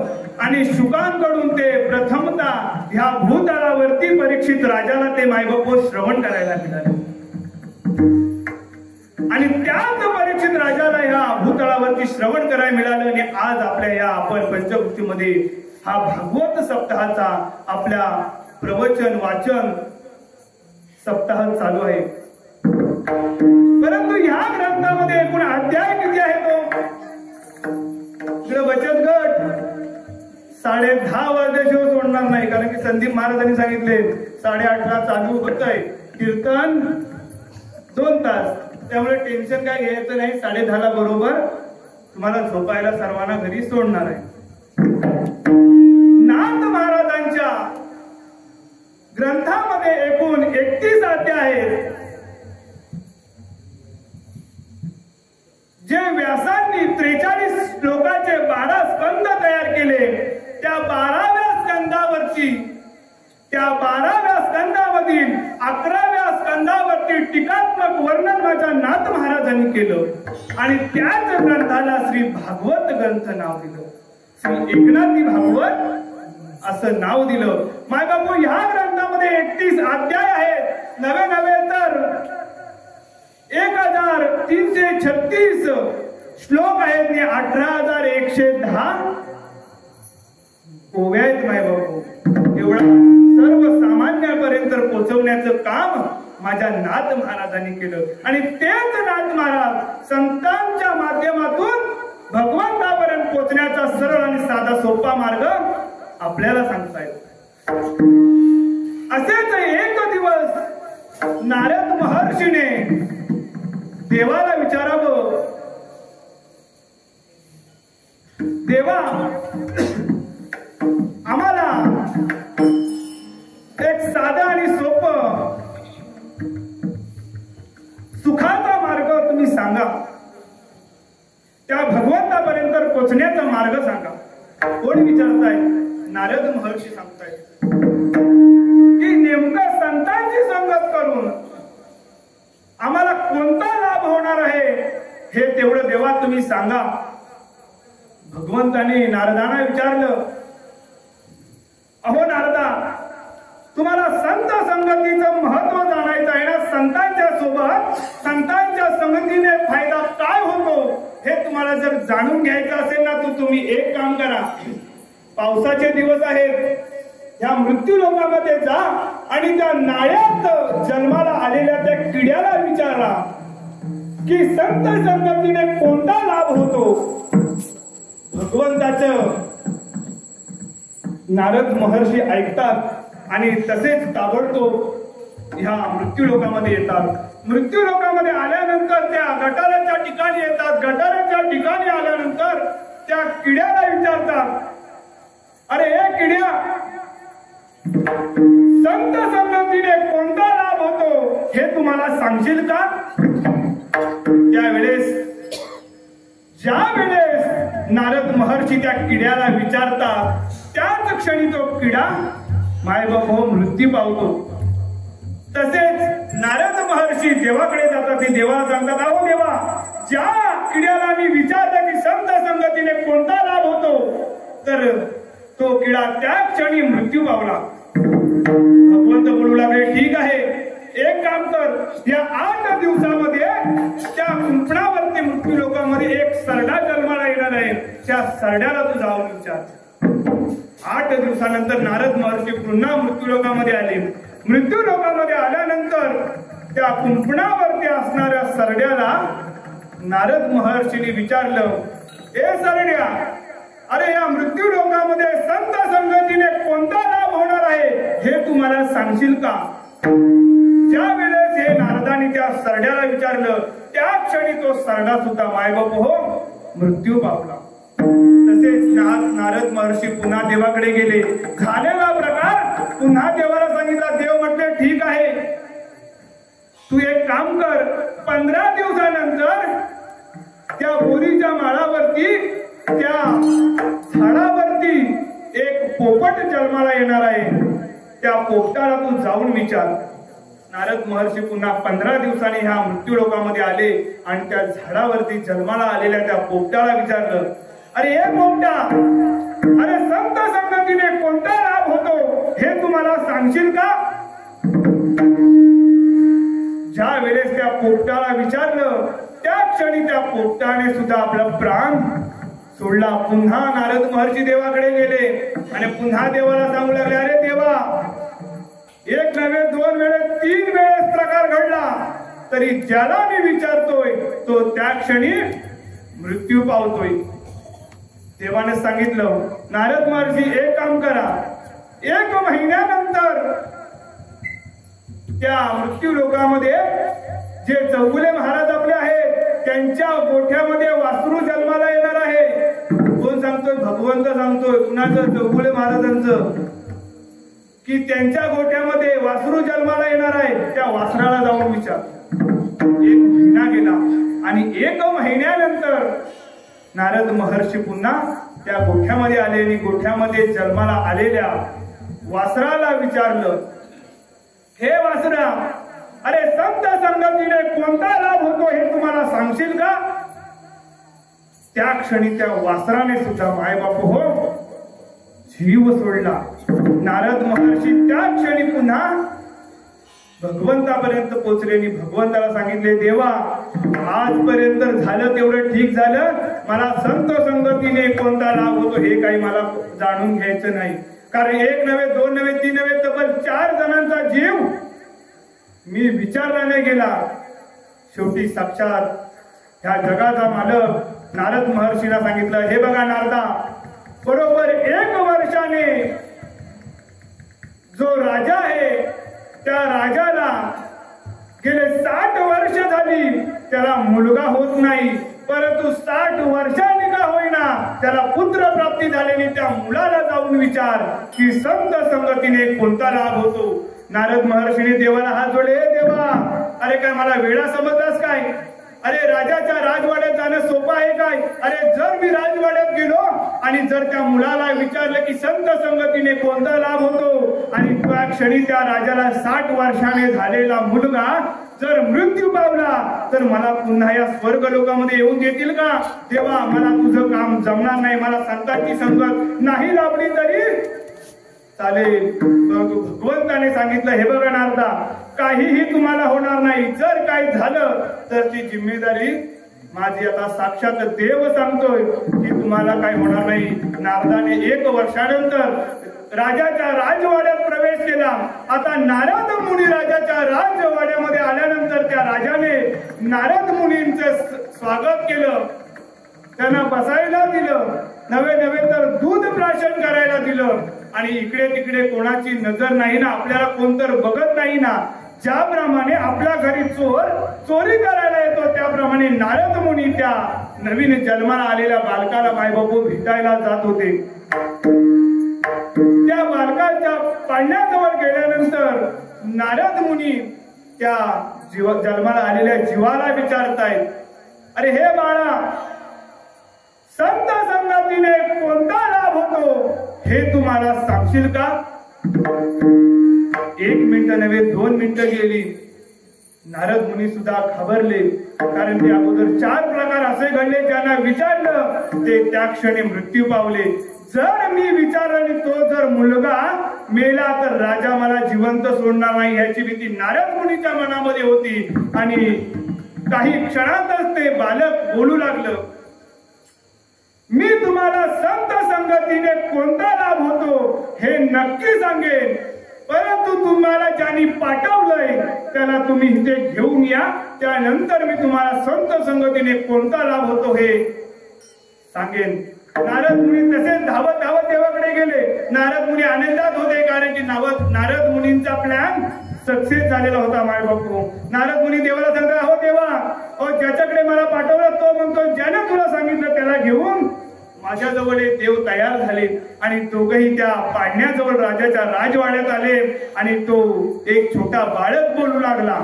Speaker 1: आणि शुकांकडून ते प्रथमता ह्या भूतळावरती परीक्षित राजाला ते मायबापू श्रवण करायला मिळाले. आणि त्याच परीक्षित राजाला ह्या भूतळावरती श्रवण करायला मिळालं. आणि आज आपल्या या आपण पंचकृतीमध्ये हा भागवत सप्ताहाचा आपल्या प्रवचन वाचन सप्ताह चालू आहे. परंतु ह्या ग्रंथामध्ये एकूण अध्याय किती आहे तो? कारण की संदीप महाराजांनी सांगितले 8:30ला चालू होतंय कीर्तन 2 तास, त्यामुळे टेन्शन काय घ्यायचं नाही. 10:30ला बरोबर तुम्हाला झोपायला सर्वांना घरी सोडणार आहे. नाथ महाराजांच्या ग्रंथामध्ये एकूण 31 अध्याय आहेत. जे व्यासांनी 43 श्लोकाचे 12 स्कंद तयार केले, त्या 12व्या स्कंदावरची, त्या 12व्या स्कंदामधील 11व्या स्कंदावरती टीकात्मक वर्णन माझ्या नाथ महाराजांनी केलं आणि त्याच ग्रंथाला श्री भागवत ग्रंथ नाव दिलं. श्री एकनाथी भागवत असं नाव दिलं. माय बापू, ह्या ग्रंथामध्ये 31 अध्याय आहेत. नवे तर 1336 श्लोक आहेत आणि 18,110 ओव्या आहेत. माय बापू, एवढा सर्वसामान्यापर्यंत पोहोचवण्याचं काम माझ्या नाथ महाराजांनी केलं आणि तेच नाथ महाराज संतांच्या माध्यमातून भगवंतापर्यंत पोहोचण्याचा सरळ आणि साधा सोपा मार्ग आपल्याला सांगतायत. असेच एक दिवस नारद महर्षीने देवाला विचारावं, देवा आम्हाला एक साधा आणि सोपं सुखाचा मार्ग तुम्ही सांगा, त्या भगवंतापर्यंत पोहोचण्याचा मार्ग सांगा. कोण विचारताय? नारद महर्षी सांगताय की नेमकं संतांची संगत करून आम्हाला कोणता लाभ होणार आहे हे तेवढं देवा तुम्ही सांगा. भगवंताने नारदांना विचारलं, अहो नारदा, तुम्हाला संत संगतीचं महत्व जाणायचं आहे ना? संतांच्या सोबत संतांच्या संगतीने फायदा काय होतो हे तुम्हाला जर जाणून घ्यायचं असेल ना, तर तुम्ही एक काम करा. पावसाचे दिवस आहेत, ह्या मृत्यू लोकांमध्ये जा आणि त्या नाळ्यात जन्माला आलेल्या त्या किड्याला विचारा की संत संगतीने कोणता लाभ होतो. भगवंताचं नारद महर्षी ऐकतात आणि तसेच ताबडतोब ह्या मृत्यू लोकांमध्ये येतात. मृत्यू लोकांमध्ये आल्यानंतर त्या गटाराच्या ठिकाणी येतात. गटाराच्या ठिकाणी आल्यानंतर त्या किड्याला विचारतात, अरे हे किड्या, संत संगतीने कोणता लाभ होतो हे तुम्हाला सांगशील का? त्यावेळेस ज्या वेळेस नारद महर्षी त्या किड्याला विचारतात, त्याच क्षणी तो किडा मायबाप मृत्यू पावतो. तसेच नारद महर्षी देवाकडे जातात. ते देवाला सांगतात, अहो देवा, ज्या किड्याला मी विचारलं की संत संगतीने कोणता लाभ होतो, तर तो किडा त्या क्षणी मृत्यू पावला. भगवंत बोलू लागले, ठीक आहे, एक काम कर, या 8 दिवसामध्ये त्या कुंपणावरती मृत्यू लोकांमध्ये एक सरडा जन्माला येणार आहे, त्या सरड्याला तू जाऊन विचार. 8 दिवसानंतर नारद महर्षी पुन्हा मृत्यू लोकांमध्ये आले. मृत्यू लोकांमध्ये आल्यानंतर त्या कुंपणावरती असणाऱ्या सरड्याला नारद महर्षीने विचारलं, ए सरड्या, अरे या मृत्यू लोकांमध्ये संत संगतीने कोणता लाभ होणार आहे हे तुम्हाला सांगशील का? ज्या वेळेस हे नारदाने त्या सरड्याला विचारलं, त्या क्षणी तो सरडा सुद्धा मायबाप मृत्यू पावला. तसेच नारद महर्षी पुन्हा देवाकडे गेले. झालेला प्रकार पुन्हा देवाला सांगितला. देव म्हटले, ठीक आहे, तू एक काम कर, 15 दिवसानंतर त्या बोरीच्या माळावरती, त्या झाडावरती एक पोपट जन्माला येणार आहे, त्या पोपटाला तू जाऊन विचार. नारद महर्षी पुन्हा 15 दिवसांनी ह्या मृत्यू लोकांमध्ये आले आणि त्या झाडावरती जन्माला आलेल्या त्या पोपटाला विचारलं, अरे हे पोपटा, अरे संत संगतीने कोणता लाभ होतो हे तुम्हाला सांगशील का? ज्या वेळेस त्या पोपटाला विचारलं, त्या क्षणी त्या पोपटाने सुद्धा आपला प्राण सोडला. पुन्हा नारद महर्षी देवाकडे गेले आणि पुन्हा देवाला सांगू लागले, अरे देवा, एक नव्हे 2 वेळेस 3 वेळेस प्रकार घडला, तरी ज्याला मी विचारतोय तो त्या क्षणी मृत्यू पावतोय. देवाने सांगितलं, नारद महर्षी एक काम करा, 1 महिन्यानंतर त्या मृत्यू लोकामध्ये जे चौगुले महाराज आपले आहेत त्यांच्या गोठ्यामध्ये वासरू जन्माला येणार आहे. कोण सांगतोय? भगवंत सांगतोय. कुणाचं? चौगुले महाराजांचं. की त्यांच्या गोठ्यामध्ये वासरू जन्माला येणार आहे. त्या वासराला जाऊन विचार. 1 महिना गेला आणि 1 महिन्यानंतर नारद महर्षी पुन्हा त्या गोठ्यामध्ये आले आणि गोठ्यामध्ये जन्माला आलेल्या वासराला विचारलं, हे वासरा, अरे संत संगतीने कोणता लाभ होतो हे तुम्हाला सांगशील का? त्या क्षणी त्या वासराने सुद्धा मायबाप हो जीव सोडला. नारद महर्षी त्या क्षणी पुन्हा भगवंतापर्यंत पोहोचले आणि भगवंताला सांगितले, देवा आजपर्यंत झालं तेवढं ठीक झालं, मला संत संगतीने कोणता लाभ होतो हे काही मला जाणून घ्यायचं नाही. कारण 1 नव्हे 2 नव्हे 3 नव्हे तब्बल 4 जणांचा जीव मी विचारला नाही गेला. शेवटी साक्षात ह्या जगाचा मालक नारद महर्षीला सांगितलं, हे बघा नारदा, बरोबर 1 वर्षाने जो राजा आहे त्या राजाला गेले 60 वर्ष झाली त्याला मुलगा होत नाही, परंतु 60 वर्षांनी का होईना त्याला पुत्र प्राप्ती झालेली. त्या मुलाला जाऊन विचार की संत संगतीने कोणता लाभ होतो. नारद महर्षीने देवाला हात जोडले, देवा, अरे काय मला वेळा समजलास काय? अरे राजाच्या राजवाड्यात जाणं सोपं आहे काय? अरे जर मी राजवाड्यात गेलो आणि जर त्या मुलाला विचारलं की संत संगतीने कोणता लाभ होतो आणि त्या क्षणी त्या राजाला 60 वर्षाने झालेला मुलगा जर मृत्यू पावला तर मला पुन्हा या स्वर्ग लोकामध्ये येऊन देतील का? तेव्हा मला तुझं काम जमणार नाही. मला संतांची संगत नाही लाभली तरी चालेल. परंतु भगवंताने सांगितलं, हे बघा नारदा, काहीही तुम्हाला होणार नाही. जर काही झालं तर ती जिम्मेदारी माझी. आता साक्षात देव सांगतोय की तुम्हाला काही होणार नाही. नारदाने 1 वर्षानंतर राजाच्या राजवाड्यात प्रवेश केला. आता नारद मुनी राजाच्या राजवाड्यामध्ये आल्यानंतर त्या राजाने नारद मुनींचं स्वागत केलं, त्यांना बसायला दिलं, नवे नवे तर दूध प्राशन करायला दिलं. आणि इकडे तिकडे कोणाची नजर नाही ना, आपल्याला कोणतर बघत नाही ना. ज्याप्रमाणे आपल्या घरी चोर चोरी करायला येतो त्याप्रमाणे नारद मुनी त्या नवीन जन्माला आलेल्या बालकाला मायबापू भेटायला जात होते. त्या बालकाच्या पाळण्याजवळ गेल्यानंतर नारद मुनी त्या जन्माला आलेल्या जीवाला विचारतायत, अरे हे बाळा, संत संगतीने कोणता लाभ होतो हे तुम्हाला सांगशील का? 1 मिनिट नव्हे 2 मिनिटं गेली. नारद मुनी सुद्धा घाबरले, कारण ते अगोदर 4 प्रकार असे घडले ज्यांना विचारलं ते त्या क्षणी मृत्यू पावले. जर मी विचारलं आणि तो जर मुलगा मेला तर राजा मला जिवंत सोडणार नाही याची भीती नारद मुनीच्या मनामध्ये होती. आणि काही क्षणातच ते बालक बोलू लागलं, मी तुम्हाला संत संगतीने कोणता लाभ होतो हे नक्की सांगेन, परंतु तुम्हाला ज्यांनी पाठवलंय त्याला तुम्ही इथे घेऊन या, त्यानंतर मी तुम्हाला संत संगतीने कोणता लाभ होतो हे सांगेन. नारद मुनी तसे धावत धावत देवाकडे गेले. नारद मुनी आनंदात होते, कारण की नारद मुनींचा प्लॅन सक्सेस झालेला होता. माय बापू, नारद मुनी देवाला सांगतात, हो देवा, ज्याच्याकडे मला पाठवलं तो म्हणतो ज्याने तुला सांगितलं त्याला घेऊन माझ्याजवळ देव तयार झाले. आणि दोघही त्या पाडण्याजवळ राजाच्या राजवाड्यात आले आणि तो एक छोटा बाळक बोलू लागला.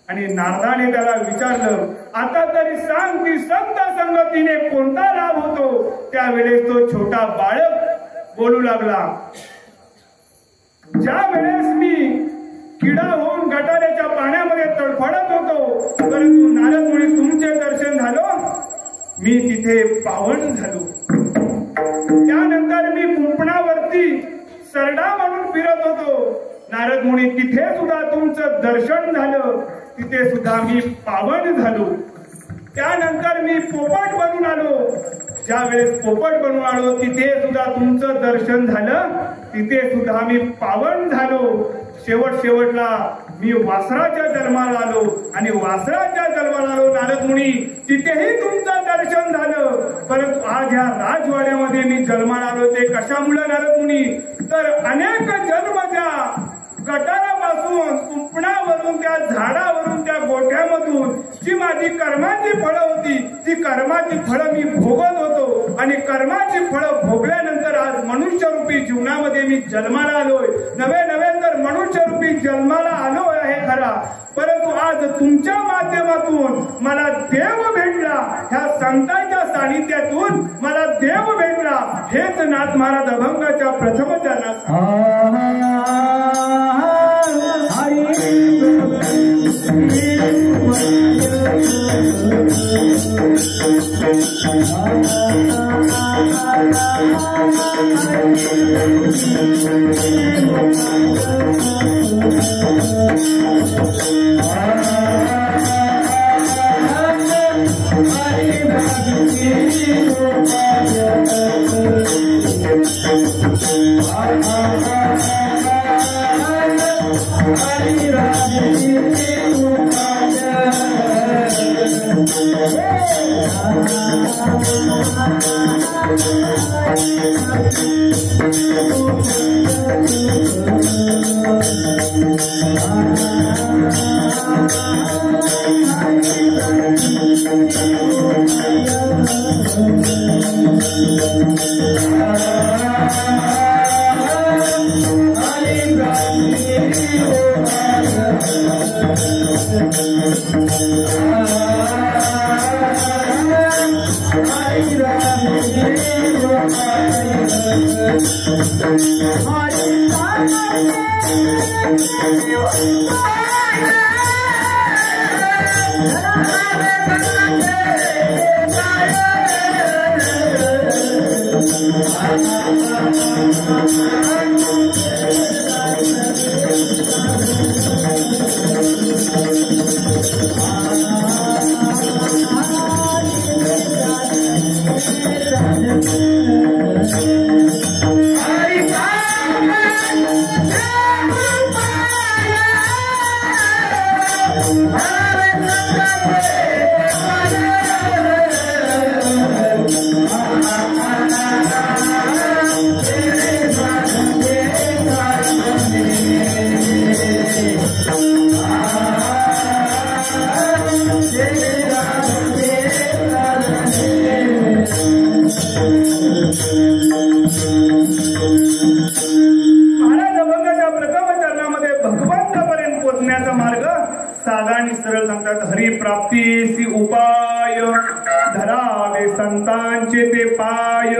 Speaker 1: आणि नारदाने त्याला विचारलं, आता तरी सांग की संत संगतीने कोणता लाभ होतो? त्यावेळेस तो छोटा बाळक बोलू लागला, ज्या वेळेस मी किडा होऊन गटाराच्या पाण्यामध्ये तडफडत होतो, परंतु नारद मुनी तुमचे दर्शन झालं, मी तिथे पावन झालो. त्यानंतर मी कुंपणावरती सरडा म्हणून फिरत होतो. नारद मुनी तिथे सुद्धा तुमचं दर्शन झालं, तिथे सुद्धा मी पावन झालो. त्यानंतर मी पोपट बनून आलो. ज्या वेळेस पोपट बनून आलो तिथे सुद्धा तुमचं दर्शन झालं, तिथे सुद्धा मी पावन झालो. शेवटला मी वासराच्या जन्माला आलो आणि वासराच्या जन्माला आलो. नारद मुनी तिथेही तुमचं दर्शन झालं. परंतु आज ह्या राजवाड्यामध्ये मी जन्माला आलो ते कशामुळे नारद मुनी? तर अनेक जन्मच्या गटारापासून कुंपणावरून त्या झाडावरून त्या गोठ्यामधून जी माझी कर्माची फळं होती ती कर्माची फळं मी भोगत होतो आणि कर्माची फळं भोगल्यानंतर आज मनुष्यरूपी जीवनामध्ये मी जन्माला आलोय. नवे नवे तर मनुष्यरूपी जन्माला आलो आहे खरा, परंतु आज तुमच्या माध्यमातून मला देव भेटला. ह्या संतांच्या सानिध्यातून मला देव भेटला. हेच नाथ महाराज अभंगाच्या प्रथम चरणात महाराज अभंगाच्या प्रथम चरणामध्ये भगवंतापर्यंत पोहोचण्याचा मार्ग साधा आणि सरळ सांगतात. हरिप्राप्तीसी उपाय धरावे संतांचे ते पाय.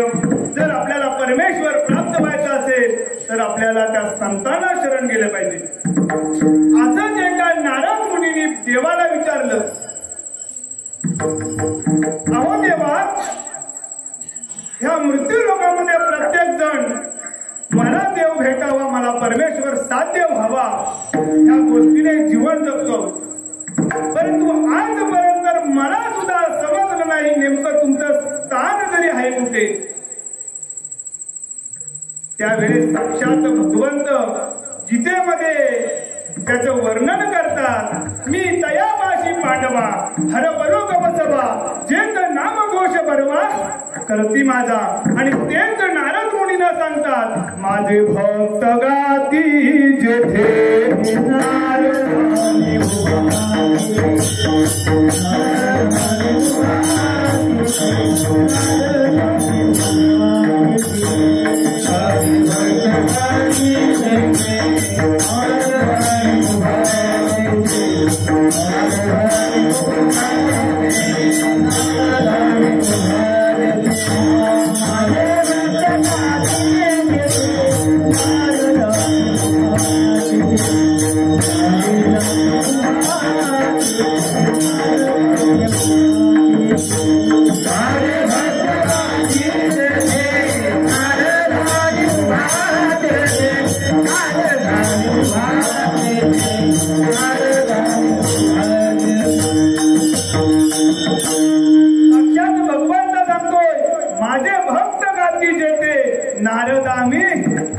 Speaker 1: जर आपल्याला परमेश्वर प्राप्त व्हायचं असेल तर आपल्याला त्या संतांना शरण गेलं पाहिजे. असंच एका नारद मुनींनी देवाला विचारलं, अहो देवा, ह्या मृत्यू लोकांमध्ये प्रत्येक जण मला देव भेटावा, मला परमेश्वर साध्य व्हावा ह्या गोष्टीने जीवन जगतो, परंतु आजपर्यंत मला सुद्धा समजलं नाही नेमकं तुमचं स्थान तरी आहे कुठे. त्यावेळेस साक्षात भगवंत गीतेमध्ये त्याचं वर्णन करतात. मी तयापाशी पांडवा हर बरोग बसवा जेत नामघोष बरवा करती माझा. आणि तेच नारद मुनींना सांगतात, माझे भक्त गाती जेथे नारद आम्ही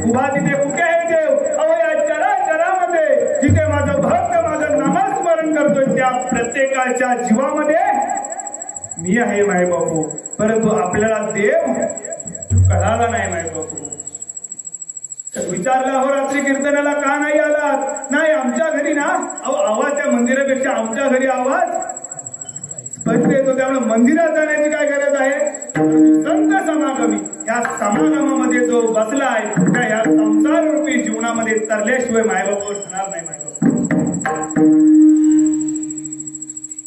Speaker 1: उभा तिथे कुठे आहे देव? अहो या चराचरामध्ये जिथे माझं भक्त माझं नामस्मरण करतोय त्या प्रत्येक प्रत्येकाच्या जीवामध्ये मी आहे माय बापू, परंतु आपल्याला देव कळाला नाही माय बापू. विचारला हो रात्री कीर्तनाला का नाही आलात? नाही आमच्या घरी ना आवाज त्या मंदिरापेक्षा आमच्या घरी आवाज स्पष्ट येतो, त्यामुळे मंदिरात जाण्याची काय गरज आहे? संत समागमी या समागमामध्ये जो बसलाय त्या या संसार रूपी जीवनामध्ये तरल्याशिवाय मायबाप होणार नाही. मायबाप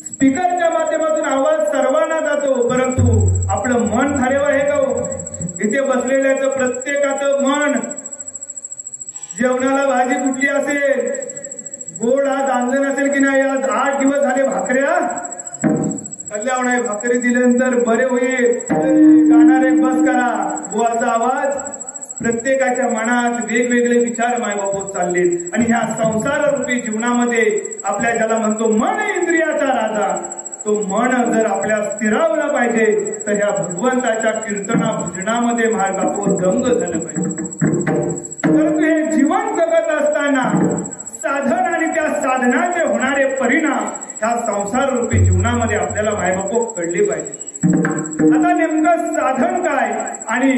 Speaker 1: स्पीकरच्या माध्यमातून आवाज सर्वांना जातो, परंतु आपलं मन ठरेव आहे का हो? इथे बसलेल्याचं प्रत्येकाचं मन जेवणाला भाजी कुठली असेल, गोड आज आंजण असेल की नाही, आज 8 दिवस झाले भाकऱ्या खाल्ल्या नाही, भाकरी दिल्यानंतर बरे होईल, गाणारे बस करा, बुवाचा आवाज. प्रत्येकाच्या मनात वेगवेगळे विचार मायबाप होत चालले आणि ह्या संसार रूपी जीवनामध्ये आपल्या ज्याला म्हणतो मन इंद्रियाचा राजा, तो मन जर आपल्या स्थिरावला पाहिजे तर ह्या भगवंताच्या कीर्तना भजनामध्ये मायबाप दंग झालं पाहिजे. परंतु हे जीवन जगत असताना साधन आणि त्या साधनाचे होणारे परिणाम ह्या संसार रूपी जीवनामध्ये आपल्याला मायबाप कळले पाहिजे. आता नेमकं साधन काय आणि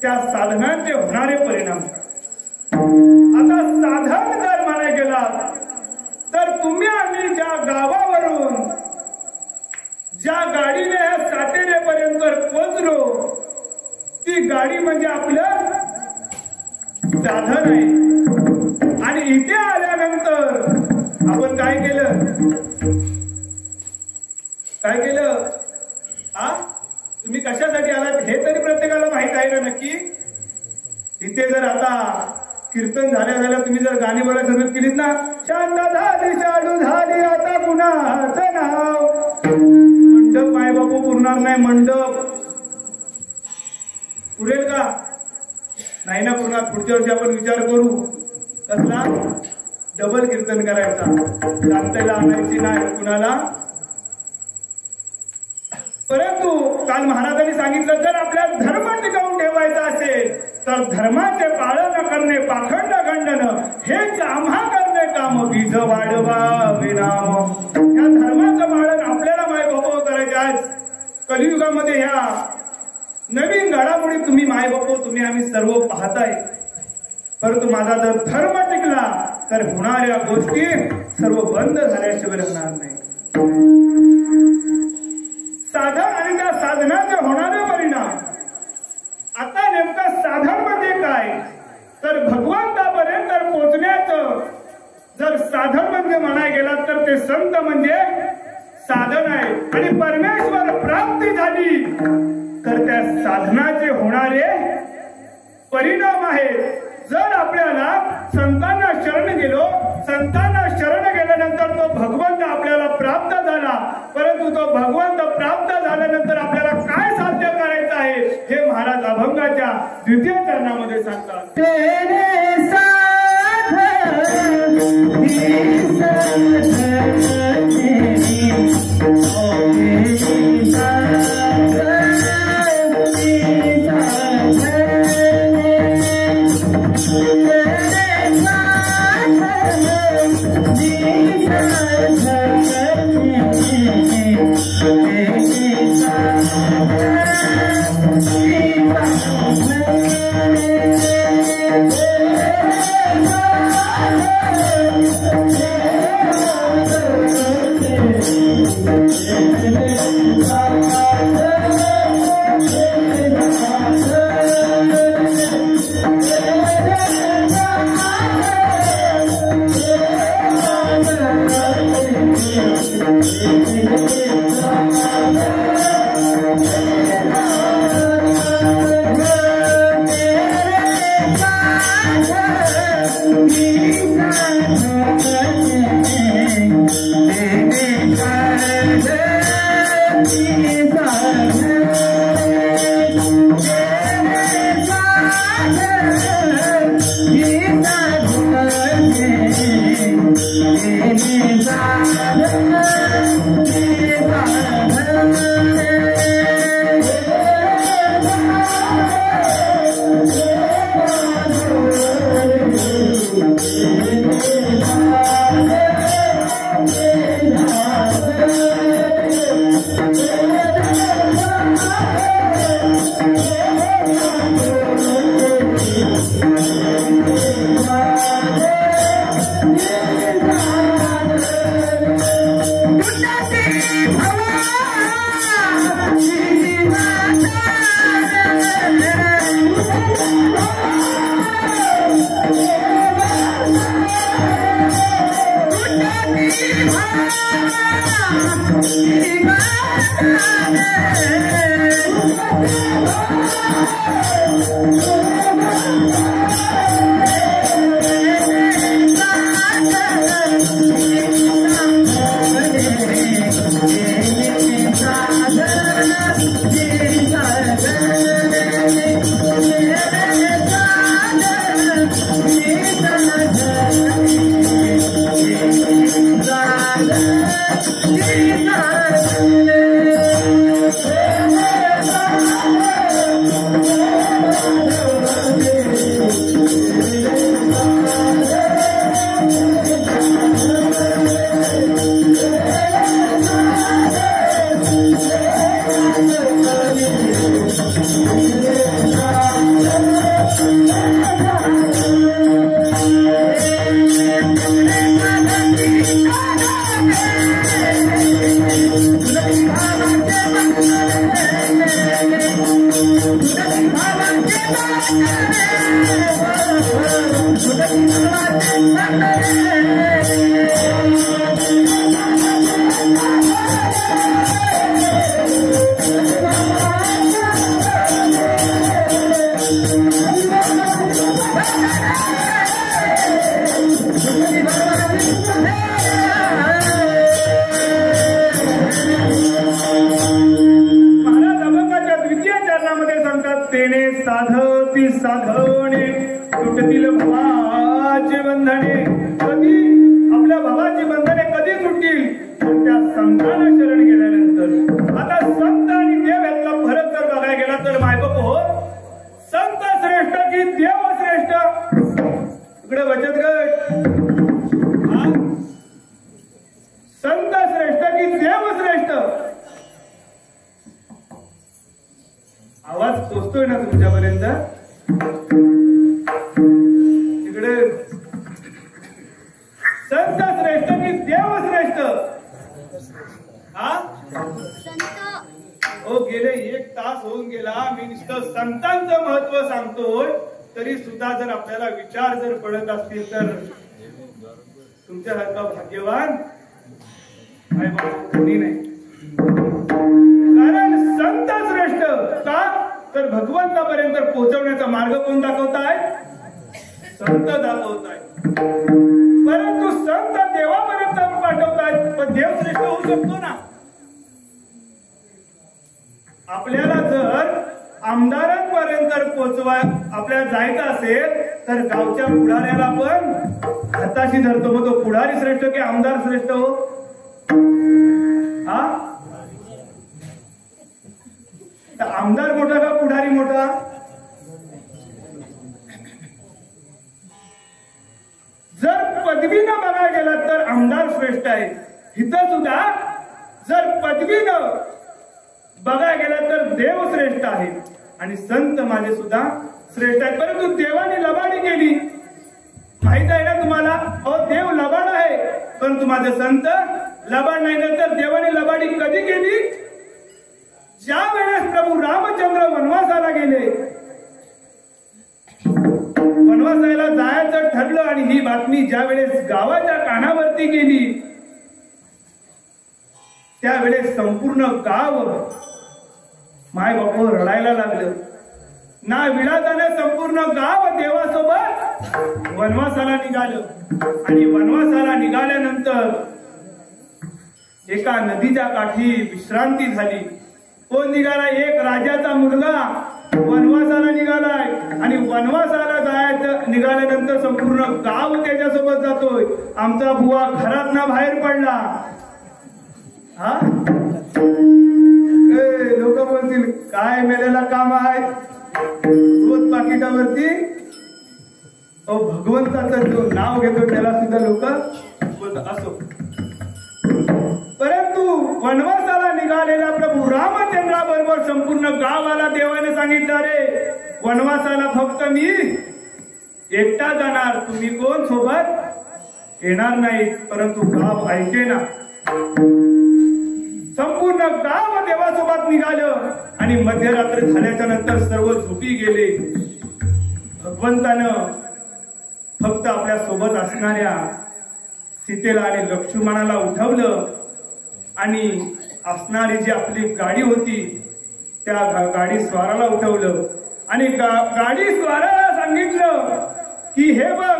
Speaker 1: त्या साधनांचे होणारे परिणाम काय? आता साधन जर म्हणायला गेला तर तुम्ही आम्ही ज्या गावावरून ज्या गाडीने ह्या सातेरेपर्यंत पोहोचलो ती गाडी म्हणजे आपलं साधन आहे. आणि इथे आल्यानंतर आपण काय केलं? तुम्ही कशासाठी आलात हे तरी प्रत्येकाला माहित आहे ना नक्की? इथे जर आता कीर्तन झाल्या तुम्ही जर गाणी बोलायला सुरुवात केलीत ना, शांत झाली शाडू झाली आता कुणाचं नाव, मंडप मायबापू पुरणार नाही. मंडप पुरेल का? नाही ना पुन्हा पुढच्या वर्षी आपण विचार करू कसला डबल कीर्तन करायचा, शांतेला आणायची नाही कुणाला. परंतु काल महाराजांनी सांगितलं जर आपल्याला धर्म टिकवून ठेवायचा असेल तर धर्माचे पालन करणे पाखंड खंडन हेच आम्हा करणे काम, बीज वाढवा विनाम. या धर्माचं पालन आपल्याला मायबाप करायचे. आज कलियुगामध्ये ह्या नवीन घडामोडी तुम्ही मायबाप तुम्ही आम्ही सर्व पाहताय, परंतु माझा जर धर्म टिकला तर होणाऱ्या गोष्टी सर्व बंद झाल्याशिवाय राहणार नाही. साधन आणि त्या साधनाचे होणारे परिणाम. आता नेमकं साधन म्हणजे काय तर भगवंतापर्यंत पोहोचण्याचं जर साधन म्हणजे म्हणायला गेला तर ते संत म्हणजे साधन आहे. आणि परमेश्वर प्राप्ती झाली तर त्या साधनाचे होणारे परिणाम आहेत. जर आपल्याला संतांना शरण गेलो, संतांना शरण गेल्यानंतर तो भगवंत आपल्याला प्राप्त झाला, परंतु तो भगवंत प्राप्त झाल्यानंतर आपल्याला काय साध्य करायचं आहे हे महाराज अभंगाच्या 2य चरणामध्ये सांगतात. विश्रांती झाली. कोण निघाला? एक राजाचा मुलगा वनवासाला निघालाय आणि वनवासाला जायचं निघाल्यानंतर संपूर्ण गाव त्याच्यासोबत जातोय. आमचा बुवा घरात ना बाहेर पडला. हा लोक बोलतील काय मेलेला काम आहे रोज पाकिटावरती भगवंताचं जो नाव घेतो त्याला सुद्धा लोक बोलतात. असो, परंतु वनवासाला निघालेला प्रभू रामचंद्राबरोबर संपूर्ण गावाला देवाने सांगितलं रे वनवासाला फक्त मी एकटा जाणार, तुम्ही कोण सोबत येणार नाही. परंतु गाव ऐकेना. गावात निघालं आणि मध्यरात्र झाल्याच्या नंतर सर्व झोपी गेले. भगवंतानं फक्त आपल्या सोबत असणाऱ्या सीतेला आणि लक्ष्मणाला उठवलं आणि असणारी जी आपली गाडी होती त्या गाडी स्वाराला उठवलं आणि गाडी स्वाराला सांगितलं की हे बघ,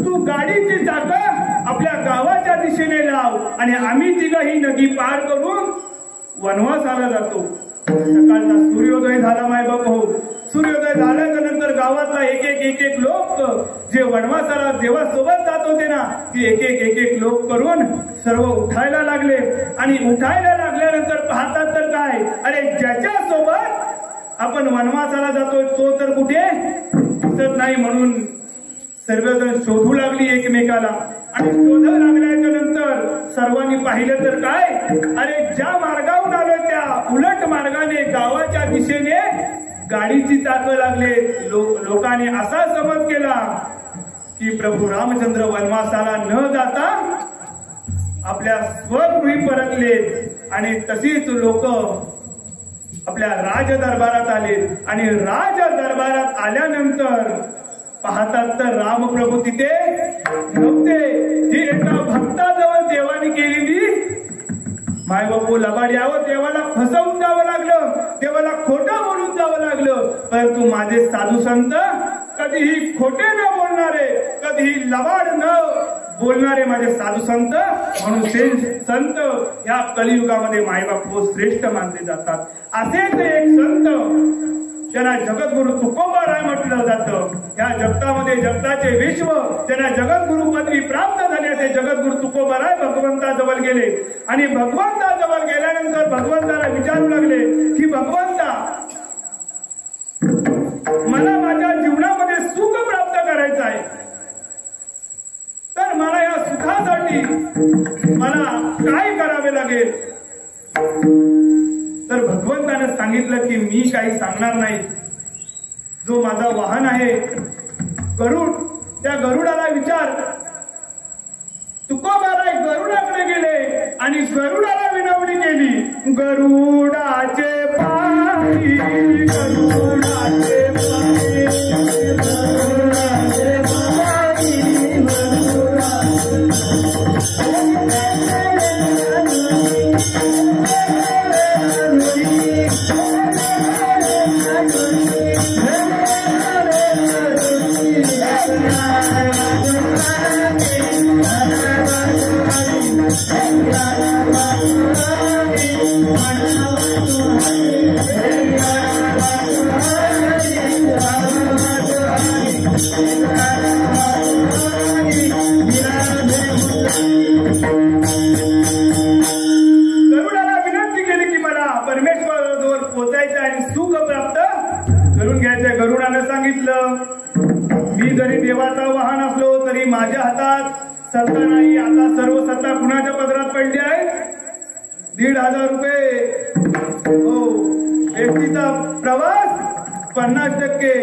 Speaker 1: तू गाडीची चाकं आपल्या गावाच्या दिशेने लाव आणि आम्ही तिघही नदी पार करून वनवासाला जातो. सकाळचा सूर्योदय झाला माय बाप हो. सूर्योदय झाल्याच्या नंतर गावातला एक एक लोक जे वनवासाला देवासोबत जात होते ना, ती एक लोक करून सर्व उठायला लागले आणि उठायला लागल्यानंतर पाहतात तर काय, अरे ज्याच्या सोबत आपण वनवासाला जातोय तो तर कुठे दिसत नाही. म्हणून सर्वजण शोधू लागली एकमेकाला आणि शोधू लागल्याच्या नंतर सर्वांनी पाहिलं तर काय, अरे ज्या मार्गावरून आलोय त्या उलट मार्गाने गावाच्या दिशेने गाडीची चाकं लागले. लोकांनी असा समज केला की प्रभू रामचंद्र वनवासाला न जाता आपल्या स्वगृही परतले आणि तशीच लोक आपल्या राज दरबारात आले आणि राज दरबारात आल्यानंतर पाहतात तर रामप्रभू तिथे नव्हते. ही एका भक्ताजवळ देवाने केलेली माय बापू लबाड यावं, देवाला फसवून जावं लागलं, देवाला खोटं बोलून जावं लागलं. परंतु माझे साधू संत कधीही खोटे न बोलणारे, कधीही लबाड न बोलणारे माझे साधू संत, म्हणून ते संत या कलियुगामध्ये मायबाप श्रेष्ठ मानले जातात. असेच एक संत ज्यांना जगद्गुरु तुकोबाराय म्हटलं जातं. या जगतामध्ये जगताचे विश्व त्यांना जगद्गुरु पदवी प्राप्त झाली. असे जगद्गुरु तुकोबाराय भगवंताजवळ गेले आणि भगवंताजवळ गेल्यानंतर भगवंताला विचारू लागले की भगवंता, मला माझ्या जीवनामध्ये सुख प्राप्त करायचं आहे, तर मला या सुखासाठी मला काय करावे लागेल. तर भगवंतानं सांगितलं की मी काही सांगणार नाही. जो माझा वाहन आहे गरुड, त्या गरुडाला विचार. तुकोबाराय गरुडाकडे गेले आणि गरुडाला विनवणी केली, गरुडाचे पायी, गरुडाचे पायी, गरुडाचे पायी, गरुडाला विनंती केली की मला परमेश्वराजवळ पोचायचं आणि सुख प्राप्त करून घ्यायचंय. गरुडानं सांगितलं, मी जरी देवाचा वाहन असलो तरी माझ्या हातात सत्ता नाही. आता सर्व सत्ता कुणाच्या पदरात पडली आहे? 1,500 रुपये हो. व्यक्तीचा प्रवास 50%.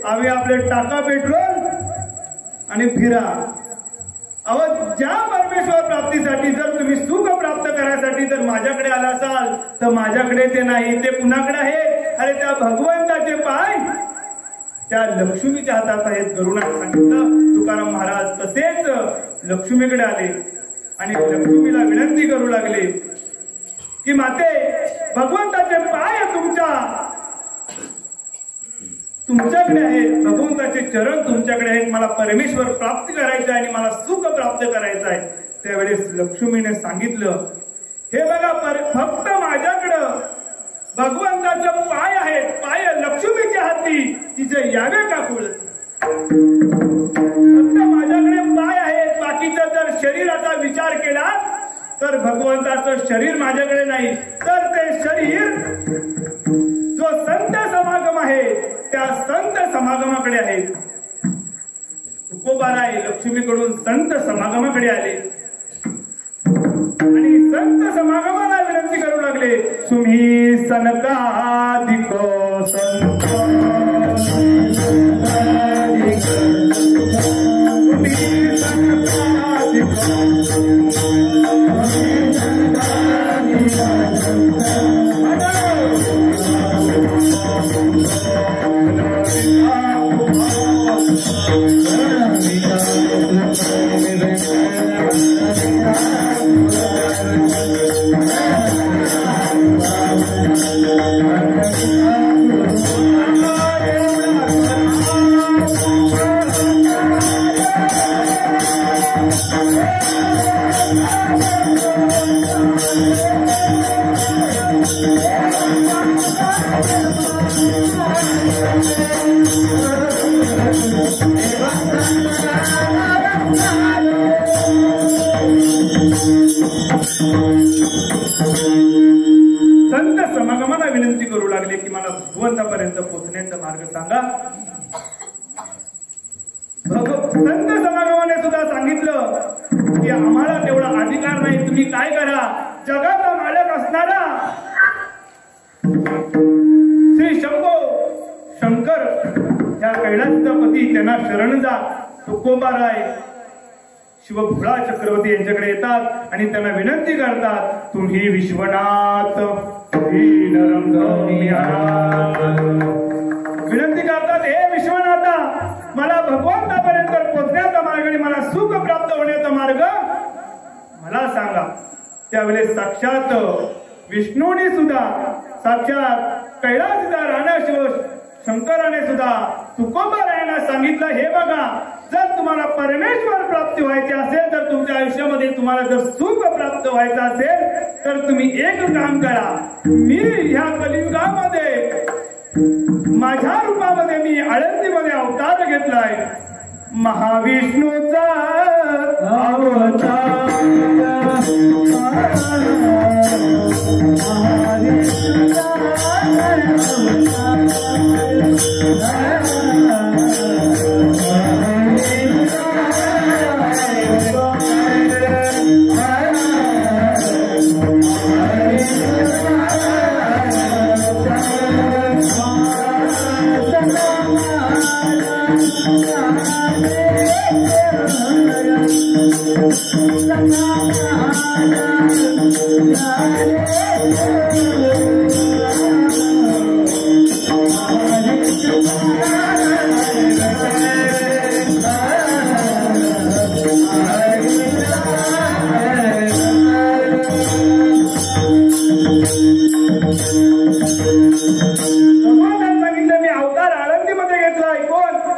Speaker 1: हवे आपले टाका पेट्रोल आणि फिरा. अहो, ज्या परमेश्वर प्राप्तीसाठी जर तुम्ही सुख प्राप्त करायसाठी जर माझ्याकडे आला असाल तर माझ्याकडे ते नाही, ते कुणाकडे आहे? अरे त्या भगवंताचे पाय त्या लक्ष्मीच्या हातात आहेत. गरुडाने सांगितलं. तुकाराम महाराज तसेच लक्ष्मीकडे आले आणि लक्ष्मीला विनंती करू लागले की माते, भगवंताचे पाय तुमच्याकडे आहेत, भगवंताचे चरण तुमच्याकडे आहेत. मला परमेश्वर प्राप्त करायचं आहे आणि मला सुख प्राप्त करायचं आहे. त्यावेळेस लक्ष्मीने सांगितलं, हे बघा, फक्त माझ्याकडं भगवंताचे पाय आहेत. पाय लक्ष्मीच्या हाती, तिचे यावे का कुळ? फक्त माझ्याकडे पाय आहेत. बाकीचं जर शरीराचा विचार केला तर भगवंताचं शरीर माझ्याकडे नाही. तर ते शरीर जो संत समागम आहे त्या संत समागमाकडे आहे. तुकोबाराय लक्ष्मीकडून संत समागमाकडे आले आणि संत समागमाला विनंती करू लागले, तुम्ही सनकादिक संत, तुम्ही सनकादिक संत, संत समागमाला विनंती करू लागले की मला भगवंतापर्यंत पोहोचण्याचा मार्ग सांगा. संत समागमाने सुद्धा सांगितलं की आम्हाला तेवढा अधिकार नाही, तुम्ही काय करा, जगाचा मालक असणारा श्री शंभो शंकर या कैलासचा पती त्यांना शरण जा. तुकोबाराय शिवभोळा चक्रवर्ती यांच्याकडे येतात आणि त्यांना विनंती करतात, तुम्ही विश्वनाथ विनंती करतात, हे विश्वनाथा, मला भगवंतापर्यंत पोहोचण्याचा मार्ग आणि मला सुख प्राप्त होण्याचा मार्ग मला सांगा. त्यावेळेस साक्षात विष्णूने सुद्धा, साक्षात कैलासचा राणा शिव शंकराने सुद्धा तुकोबारायांना सांगितलं, हे बघा, जर तुम्हाला परमेश्वर प्राप्ती व्हायची असेल, तर तुमच्या आयुष्यामध्ये तुम्हाला जर सुख प्राप्त व्हायचं असेल, तर तुम्ही एक काम करा. मी ह्या कलियुगामध्ये माझ्या रूपामध्ये मी आळंदीमध्ये अवतार घेतलाय. महाविष्णूचा अवतार,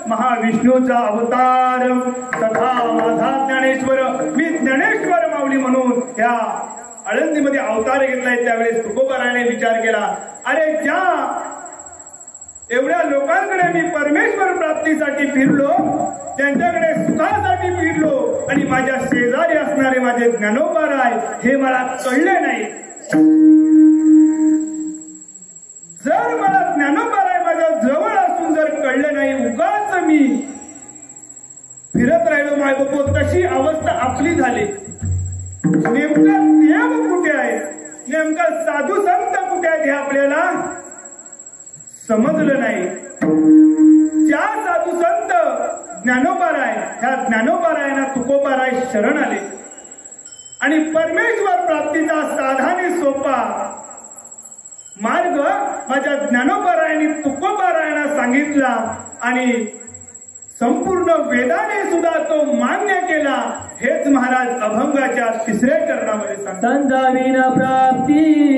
Speaker 1: महाविष्णूचा अवतार तथा माझा ज्ञानेश्वर, मी ज्ञानेश्वर माऊली म्हणून या आळंदीमध्ये अवतार घेतलाय. त्यावेळेस तुकोबाराने विचार केला, अरे ज्या एवढ्या लोकांकडे मी परमेश्वर प्राप्तीसाठी फिरलो, त्यांच्याकडे सुखासाठी फिरलो आणि माझ्या शेजारी असणारे माझे ज्ञानोबाराय हे मला कळले नाही. जर मला ज्ञानोबाराय माझ्या जवळ असून जर कळलं नाही, उगाच मी फिरत राहिलो मायबापो, तशी अवस्था आपली झाली. नेमका देव कुठे आहे, नेमका साधू संत कुठे आहेत हे आपल्याला समजलं नाही. ज्या साधू संत ज्ञानोबाराय, ह्या ज्ञानोबारायांना तुकोबाराय शरण आले आणि परमेश्वर प्राप्तीचा साधाने सोपा मार्ग माझ्या ज्ञानोबारायांनी तुकोबारायांना सांगितला आणि संपूर्ण वेदाने सुद्धा तो मान्य केला. हेच महाराज अभंगाच्या 3ऱ्या चरणामध्ये सांगतात.
Speaker 2: संजाविना प्राप्ती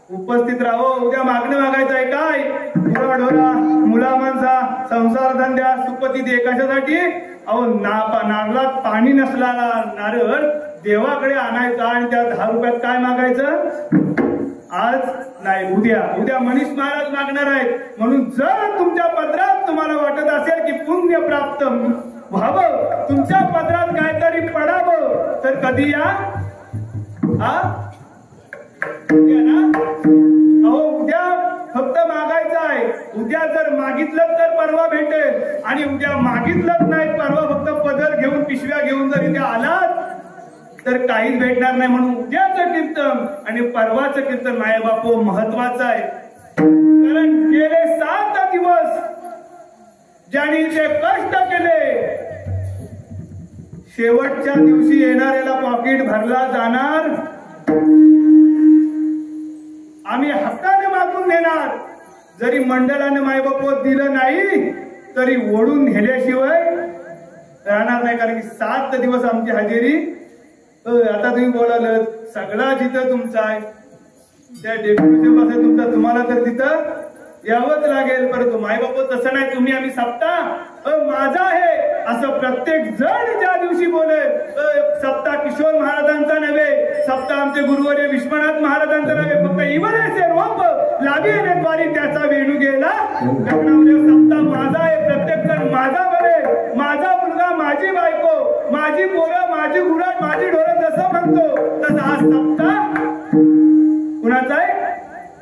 Speaker 1: उपस्थित राहो. उद्या मागणं मागायचं आहे काय? ढोरा मुला माणसा संसार धंद्या सुपती दे कशासाठी? अहो नारळात पाणी नसलेला नारळ देवाकडे आणायचा आणि त्या 10 रुपयात काय मागायचं? आज नाही उद्या मनीष महाराज मागणार आहेत. म्हणून जर तुमच्या पदरात तुम्हाला वाटत असेल की पुण्य प्राप्त व्हावं, तुमच्या पदरात काहीतरी पडावं, तर कधी या उद्या ना. अहो उद्या फक्त मागायचं आहे. उद्या जर मागितलं तर परवा भेटेल, आणि उद्या मागितलंच नाही परवा फक्त पदर घेऊन पिशव्या घेऊन जर इथे आलात तर काहीच भेटणार नाही. म्हणून उद्याचं कीर्तन आणि परवाचं कीर्तन माय बापू महत्वाचं आहे. कारण गेले 7 दिवस ज्यांनी ते कष्ट केले, शेवटच्या दिवशी येणाऱ्याला पॉकेट भरला जाणार. आम्ही हक्काने मागून देणार. जरी मंडळाने मायबापो दिलं नाही तरी ओढून नेल्याशिवाय राहणार नाही. कारण की 7 दिवस आमची हजेरी. आता तुम्ही बोलाल सगळा जिथं तुमचा आहे त्या डेप्युटी पासून तुमचा, तुम्हाला तर तिथं यावंच लागेल. परंतु मायबापो तसं नाही. तुम्ही आम्ही सप्ताह माझा आहे असं प्रत्येक जण ज्या दिवशी बोलेल, सप्ताह किशोर महाराजांचा नव्हे, सप्ताह आमचे गुरुवर्य विश्वनाथ महाराजांचा नव्हे, फक्त इवरेचे रोप लावी येण्याद्वारे त्याचा वेणू गेला. सप्ताह माझा आहे. प्रत्येक जण माझा बरे, माझा मुलगा, माझी बायको, माझी पोरं, माझी गुराट, माझी ढोरं जसं म्हणतो तसं हा सप्ताह कुणाचा आहे?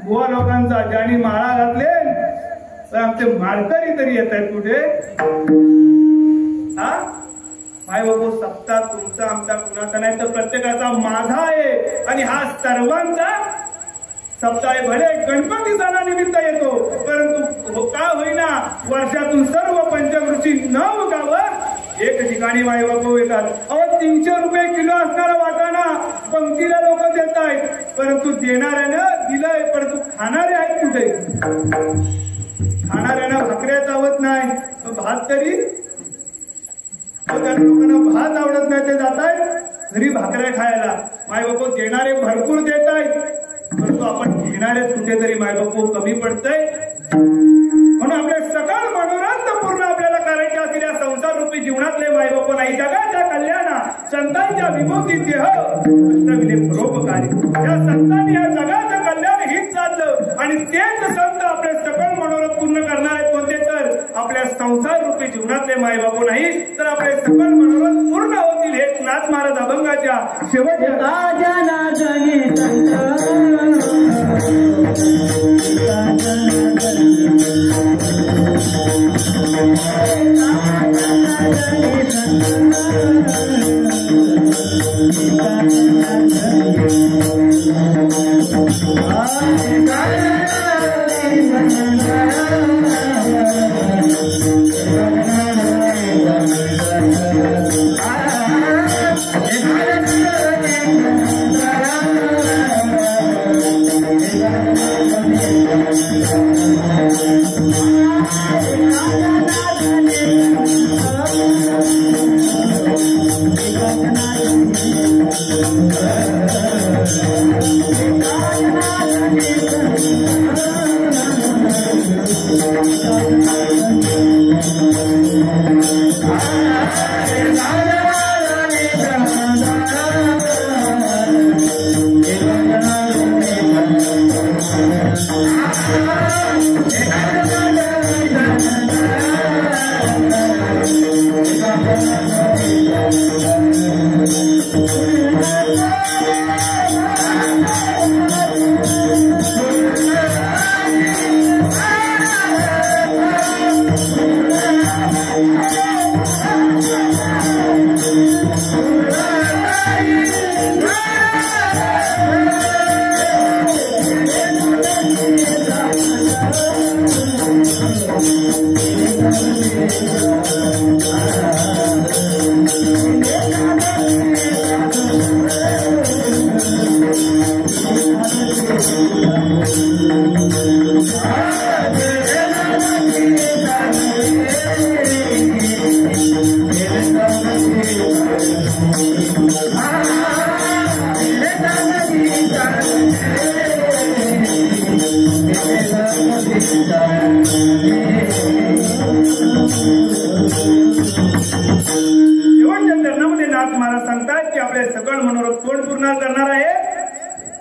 Speaker 1: बुवा लोकांचा. ज्यांनी माळा घातले तर आमचे माळकरी तरी येत आहेत कुठे? हा माय बाबू सप्ताह तुमचा आमचा कुणाचा नाही तर प्रत्येकाचा माझा आहे. आणि हा सर्वांचा सप्ताह आहे. भले गणपती सणानिमित्त येतो, परंतु का होईना वर्षातून सर्व पंचकृषी 9 गावं एक ठिकाणी माय बाबू येतात. अहो 300 रुपये किलो असणारा वाटाणा पंक्तीला लोक देत आहेत, परंतु देणाऱ्यानं दिलंय, परंतु खाणारे आहेत कुठे? खाणाऱ्यानं भाकऱ्या चावत नाही, भात तरी त्या लोकांना भात आवडत नाही, ते जात आहेत घरी भाकऱ्या खायला मायबापू देणारे भरपूर देत आहेत परंतु आपण घेणारे कुठेतरी मायबापू कमी पडतंय म्हणून आपले सकल मनोरंज पूर्ण आपल्याला करायचे असतील या संसार रूपी जीवनातले मायबापू नाही जगाच्या कल्याणा संतांच्या विमुक्ती देह अष्टविले परोपकारी या संतांनी या जगाचं कल्याण हीच चाललं आणि तेच संत आपले सकल मनोरथ पूर्ण करणार आहेत कोणते तर आपल्या संसार रूपी जीवनातले मायबापू नाही तर आपले सकल मनोरथ पूर्ण होतील हेच नाथ महाराज अभंगाच्या शेवटच्या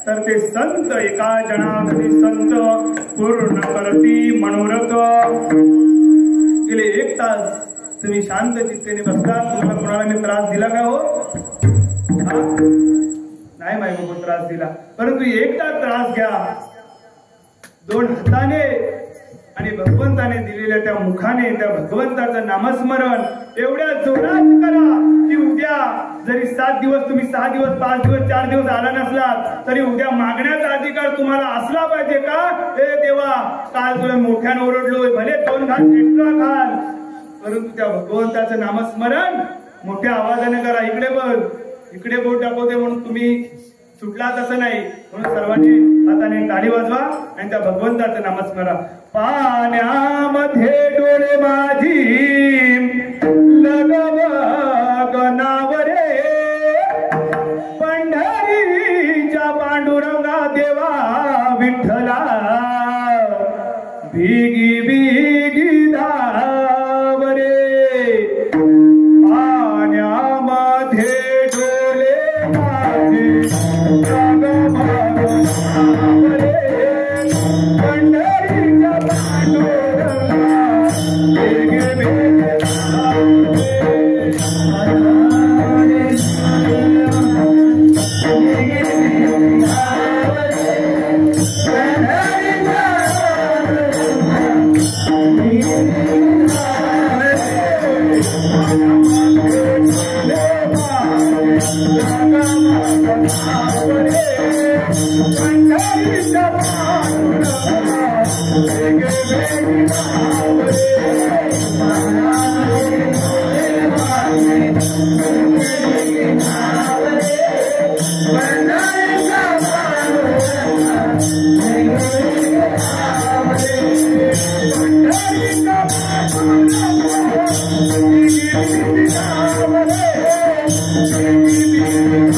Speaker 1: तर ते संत एका जनार्दनी संत पूर्ण करती मनोरथ गेले 1 तास तुम्ही शांत चित्तेने बसला तुम्हाला कोणाला मी त्रास दिला का हो नाही मायबाबा त्रास दिला परंतु एकदा त्रास घ्या 2 हाताने आणि भगवंताने दिलेल्या त्या मुखाने त्या भगवंताचं नामस्मरण एवढ्या जोरात करा की उद्या जरी 7 दिवस तुम्ही 6 दिवस 5 दिवस 4 दिवस आला नसलात तरी उद्या मागण्याचा अधिकार तुम्हाला असला पाहिजे का हे देवा काल तुला मोठ्याने ओरडलोय भले 2 घास एक्स्ट्रा खाल परंतु त्या भगवंताचं नामस्मरण मोठ्या आवाजाने करा इकडे बोट दाखवते म्हणून तुम्ही सुटला तसं नाही म्हणून सर्वांनी हाताने टाळी वाजवा आणि त्या भगवंताचं नामस्मरण पाण्यामध्ये डोळे माझी लगव गनावरे पंढरीच्या पांडुरंगा देवा विठ्ठला भिगी भिगी धावरे पाण्यामध्ये डोळे माझी लगव गनावरे पंढरीच्या पांडुरंगा भिगी भिगी Thank you.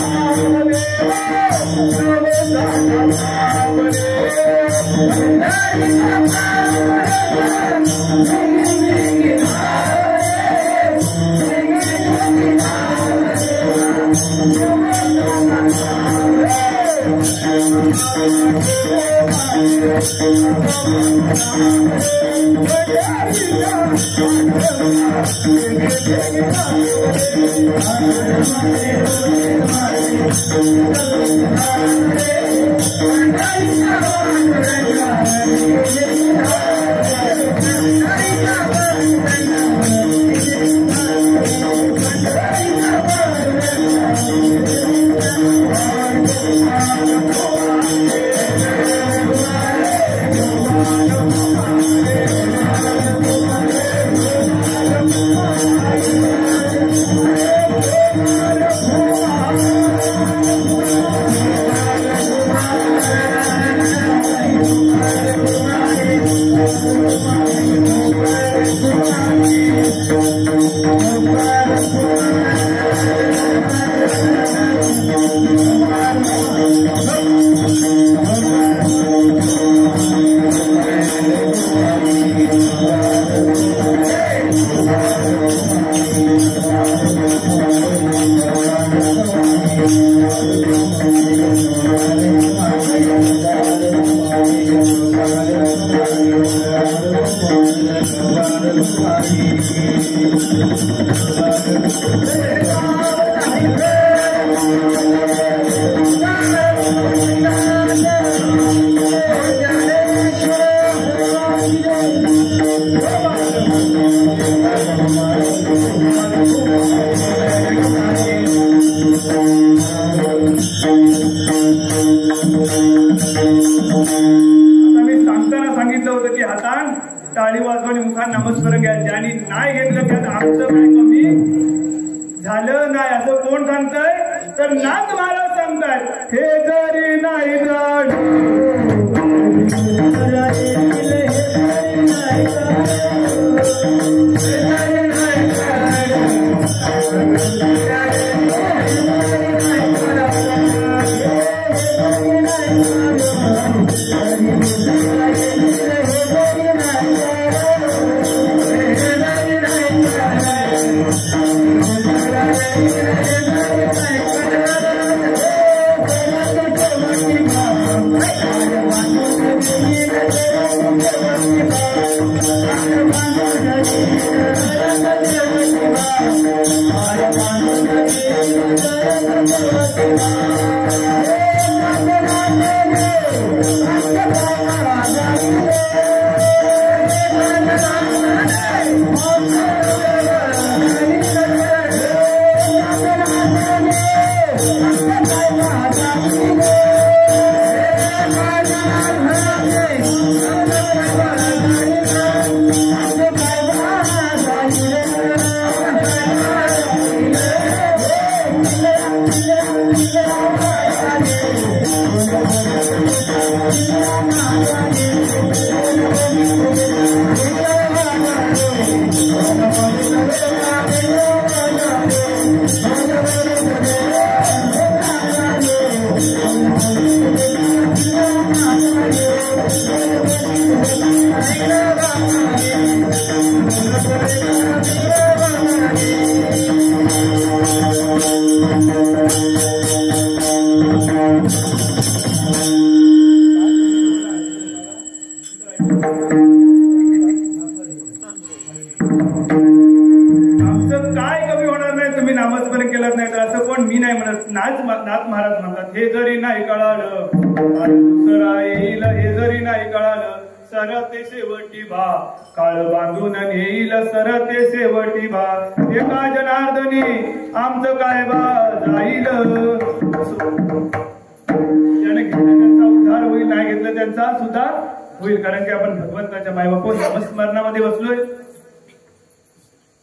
Speaker 1: टाळी वाजवणी मुखात नामस्मरण घ्यायचे आणि नाही घेतलं त्यात आमचं काय कमी झालं नाही असं कोण सांगताय तर नाथ महाराज सांगतायत हे जरी नाही जड नाथ महाराज म्हणतात हे जरी नाही कळालं दुसरा येईल हे जरी नाही कळालं सरते शेवटी भा काळ बांधून येईल सरते शेवटी भा एका जनार्दनी आमचं काय बा जाईल ज्याने घेतलं त्यांचा उद्धार होईल नाही घेतलं त्यांचा सुद्धा होईल कारण की आपण भगवंताच्या मायबापो नामस्मरणामध्ये बसलोय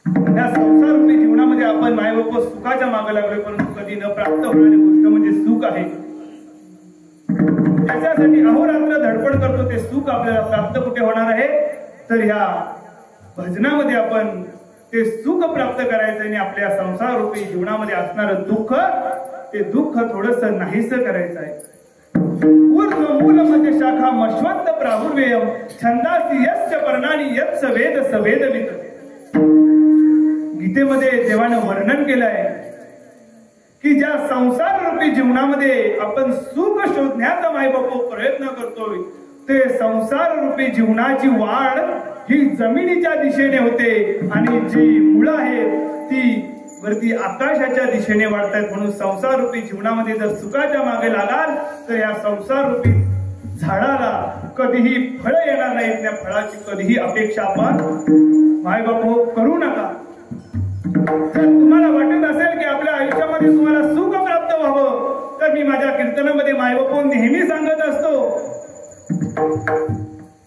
Speaker 1: या संसार रूपी जीवनामध्ये आपण मायबाप सुखाच्या मागे लागलोय परंतु कधी न प्राप्त होणारी गोष्ट म्हणजे सुख आहे त्याच्यासाठी अहोरात्र धडपड करतो ते सुख आपल्याला प्राप्त कुठे होणार आहे तर ह्या भजनामध्ये आपण ते सुख प्राप्त करायचं आणि आपल्या संसार रूपी जीवनामध्ये असणारं दुःख ते दुःख थोडंसं नाहीसं करायचं आहे मूल मध्य शाखा मश्वंत प्राहुर्वेयम छंदासी यस्य पर्णानी यत्स वेद सवेद वित। गीतेमध्ये देवानं वर्णन केलंय की ज्या संसार रूपी जीवनामध्ये आपण सुख शोधण्याचा मायबापू प्रयत्न करतोय ते संसार रूपी जीवनाची वाढ ही जमिनीच्या दिशेने होते आणि जी मुळं आहेत ती वरती आकाशाच्या दिशेने वाढतात। म्हणून संसार रूपी जीवनामध्ये जर सुखाच्या मागे लागाल तर या संसार रूपी झाडाला कधीही फळ येणार नाहीत, त्या फळाची कधीही अपेक्षा आपण मायबापू करू नका। जर तुम्हाला वाटत असेल की आपल्या आयुष्यामध्ये तुम्हाला सुख प्राप्त व्हावं तर मी माझ्या कीर्तनामध्ये मायबापू नेहमी सांगत असतो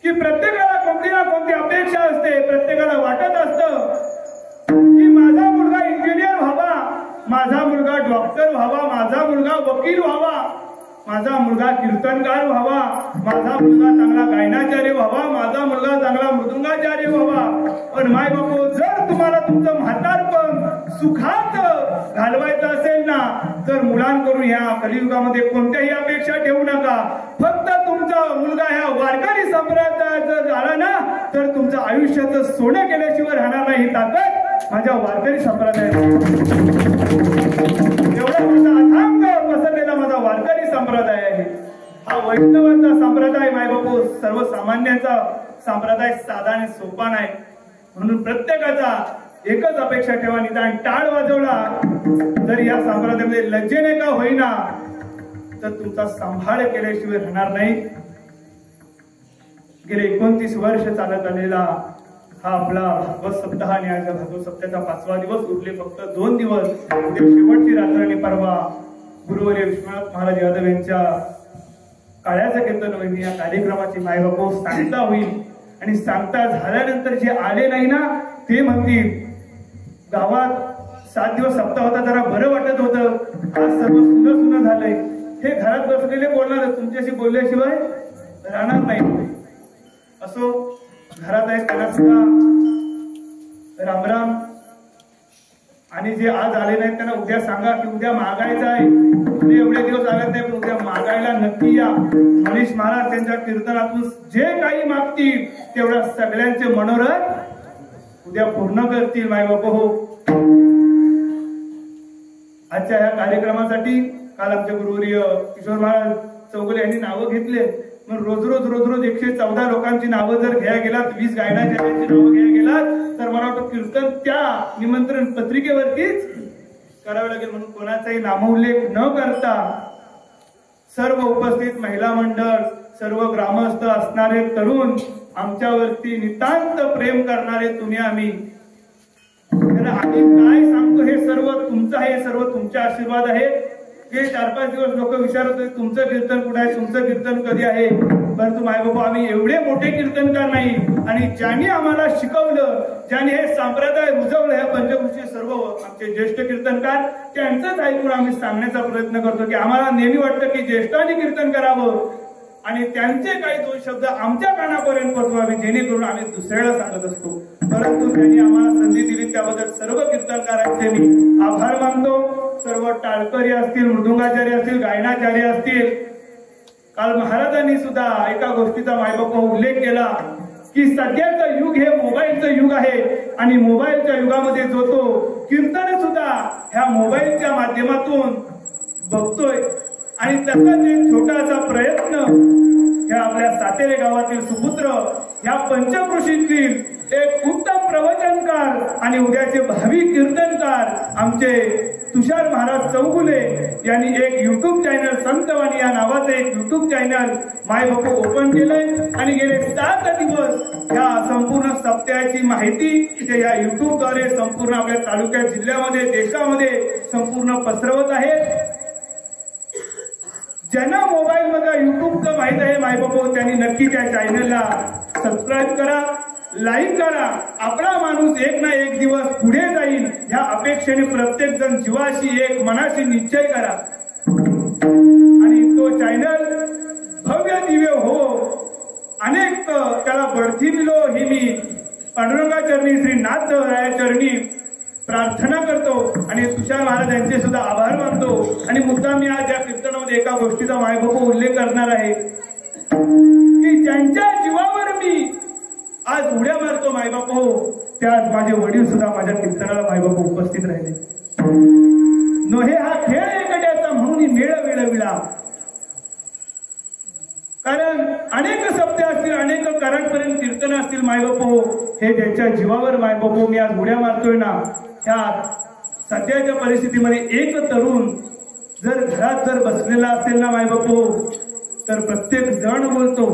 Speaker 1: की प्रत्येकाला कोणती ना कोणती अपेक्षा असते, प्रत्येकाला वाटत असतं की माझा मुलगा इंजिनियर व्हावा, माझा मुलगा डॉक्टर व्हावा, माझा मुलगा वकील व्हावा, माझा मुलगा कीर्तनकार व्हावा, माझा मुलगा चांगला गायनाचार्य व्हावा, माझा मुलगा चांगला मृदुंगाचार्य व्हावा। पण माय बापू जर तुम्हाला तुमचं म्हातारपण सुखात घालवायचं असेल ना तर मुलांकडून ह्या कलियुगामध्ये कोणत्याही अपेक्षा ठेवू नका। फक्त तुमचा मुलगा ह्या वारकरी संप्रदायाचा झाला ना तर तुमचं आयुष्याचं सोनं केल्याशिवाय राहणार नाही। ही ताकद माझ्या वारकरी संप्रदायाची, एवढा माझा अथांग पसरलेला माझा वारकरी संप्रदाय आहे। हा वैष्णवांचा संप्रदाय मायबापू सर्वसामान्यांचा संप्रदाय साधा आणि सोपा नाही। म्हणून प्रत्येकाचा एकच अपेक्षा ठेवा, निदान टाळ वाजवला तर या संप्रदायामध्ये लज्जेने का होईना तर तुमचा सांभाळ केल्याशिवाय राहणार नाही। गेले 29 वर्ष चालत आलेला हा आपला भागवत सप्ताह आणि आज भागवत सप्ताहाचा 5वा दिवस, उरले फक्त 2 दिवस। उद्या शेवटची रात्र आणि परवा गुरुवर्य विश्वनाथ महाराज यादव यांच्या काळ्याचं कीर्तन होईल। या कार्यक्रमाची मायबापू सांगता होईल आणि सांगता झाल्यानंतर जे आले नाही ना ते म्हणतील गावात 7 दिवस सप्ताह होता, जरा बरं वाटत होतं, आज सर्व सुनं सुनं झालंय। हे घरात बसलेले बोलणार, तुमच्याशी बोलल्याशिवाय राहणार नाही। असो, घरात आहे त्यांना सुद्धा रामराम, आणि जे आज आले नाहीत त्यांना उद्या सांगा की उद्या मागायचं आहे। उद्या एवढे दिवस आले नाही पण उद्या मागायला नक्की या। मनीष महाराज त्यांच्या कीर्तनातून जे काही मागतील तेवढ्या सगळ्यांचे मनोरथ उद्या पूर्ण करतील मायबापू हो। आजच्या ह्या कार्यक्रमासाठी काल आमचे गुरुवर्य किशोर महाराज चौगुले यांनी नावं घेतले। मग रोज रोज 114 लोकांची नावं जर घ्या गेलात, 20 गायनाचार्यांची नावं घ्या गेलात तर मला वाटतं कीर्तन त्या निमंत्रण पत्रिकेवरतीच करावे लागेल। म्हणून कोणाचाही नामोल्लेख न करता सर्व उपस्थित महिला मंडळ, सर्व ग्रामस्थ असणारे तरुण, आमच्यावरती नितांत प्रेम करणारे तुम्ही आम्ही आम्ही काय सांगतो हे सर्व तुमचं आहे, सर्व तुमचे आशीर्वाद आहे। हे 4-5 दिवस लोक विचारत होते तुमचं कीर्तन कुठे आहे, तुमचं कीर्तन कधी आहे। परंतु मायबाबा आम्ही एवढे मोठे कीर्तनकार नाही, आणि ज्यांनी आम्हाला शिकवलं, ज्यांनी हे संप्रदाय रुजवलं, ह्या पंचकृषी सर्व आमचे ज्येष्ठ कीर्तनकार, त्यांचंच ऐकून आम्ही सांगण्याचा प्रयत्न करतो की आम्हाला नेहमी वाटतं की ज्येष्ठांनी कीर्तन करावं आणि त्यांचे काही 2 शब्द आमच्या कानापर्यंत पोहोचवावे, जेणेकरून आम्ही दुसऱ्याला सांगत असतो। परंतु त्यांनी आम्हाला संधी दिली त्याबद्दल सर्व कीर्तनकारांचे मी आभार मानतो। सर्व टाळकरी असतील, मृदुंगाचार्य असतील, गायनाचार्य असतील, काल महाराजांनी सुद्धा एका गोष्टीचा मायबापा उल्लेख केला की सध्याचं युग हे मोबाईलचं युग आहे आणि मोबाईलच्या युगामध्ये जो तो कीर्तन सुद्धा ह्या मोबाईलच्या माध्यमातून बघतोय। आणि तसाच एक छोटासा प्रयत्न ह्या आपल्या सातेरे गावातील सुपुत्र ह्या पंचकृषीतील एक उत्तम प्रवचनकार आणि उद्याचे भावी कीर्तनकार आमचे तुषार महाराज चौगुले यांनी एक युट्यूब चॅनल, संतवाणी या नावाचं एक युट्यूब चॅनल मायबापू ओपन केलंय आणि गेले 7 दिवस ह्या संपूर्ण सप्ताहाची माहिती या युट्यूबद्वारे संपूर्ण आपल्या तालुक्यात, जिल्ह्यामध्ये, देशामध्ये संपूर्ण पसरवत आहेत। ज्यांना मोबाईल मध्ये युट्यूबचं माहित आहे मायबापू त्यांनी नक्की त्या चॅनलला सबस्क्राईब करा, लाईक करा। आपला माणूस एक ना एक दिवस पुढे जाईल ह्या अपेक्षेने प्रत्येक जण जीवाशी एक मनाशी निश्चय करा आणि तो चॅनल भव्य दिव्य हो, अनेक त्याला बढती मिलो ही मी पांडुरंगाचरणी, श्री नाथरायाचरणी प्रार्थना करतो आणि तुषार महाराज यांचे सुद्धा आभार मानतो। आणि मुद्दा मी आज या कीर्तनामध्ये कीर्तनामध्ये एका गोष्टीचा मायबापू उल्लेख करणार आहे की ज्यांच्या जीवावर मी आज उड्या मारतो मायबाप हो, त्याच माझे वडील सुद्धा माझ्या कीर्तनाला मायबाप उपस्थित राहिले. नोहे हा खेळ एकट्याचा म्हणून मेळ वेळविला. कारण अनेक सप्ते असतील, अनेक करांपर्यंत कीर्तन असतील मायबाप हो, हे ज्यांच्या जीवावर मायबाप हो मी आज उड्या मारतोय ना, ह्या सध्याच्या परिस्थितीमध्ये एक तरुण जर घरात जर बसलेला असेल ना मायबाप हो, तर प्रत्येक जण बोलतो.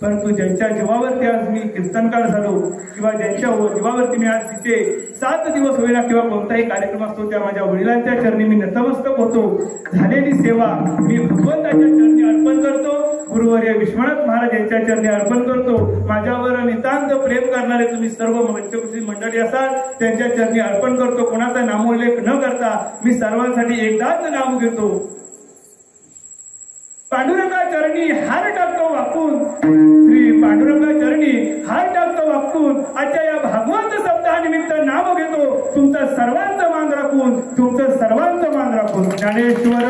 Speaker 1: परंतु ज्यांच्या जीवावरती आज मी कीर्तनकार झालो किंवा ज्यांच्या जीवावरती मी आज तिथे 7 दिवस होईना किंवा कोणताही कार्यक्रम असतो, त्या माझ्या वडिलांच्या चरणी मी नतमस्तक होतो. झालेली सेवा मी भगवंताच्या चरणी अर्पण करतो. गुरुवर्य विश्वनाथ महाराज यांच्या चरणी अर्पण करतो. माझ्यावर नितांत प्रेम करणारे तुम्ही सर्व पंचकृषी मंडळी असाल, त्यांच्या चरणी अर्पण करतो. कोणाचा नामोल्लेख न करता मी सर्वांसाठी एकदाच नाम घेतो. पांडुरंगा चरणी हार टाकतो वाकून, श्री पांडुरंगा चरणी हार टाकतो वाकून, आजच्या या भागवत सप्ताहानिमित्त नाम घेतो. तुमचं सर्वांचं मान राखून, तुमचं सर्वांचं मान राखून. ज्ञानेश्वर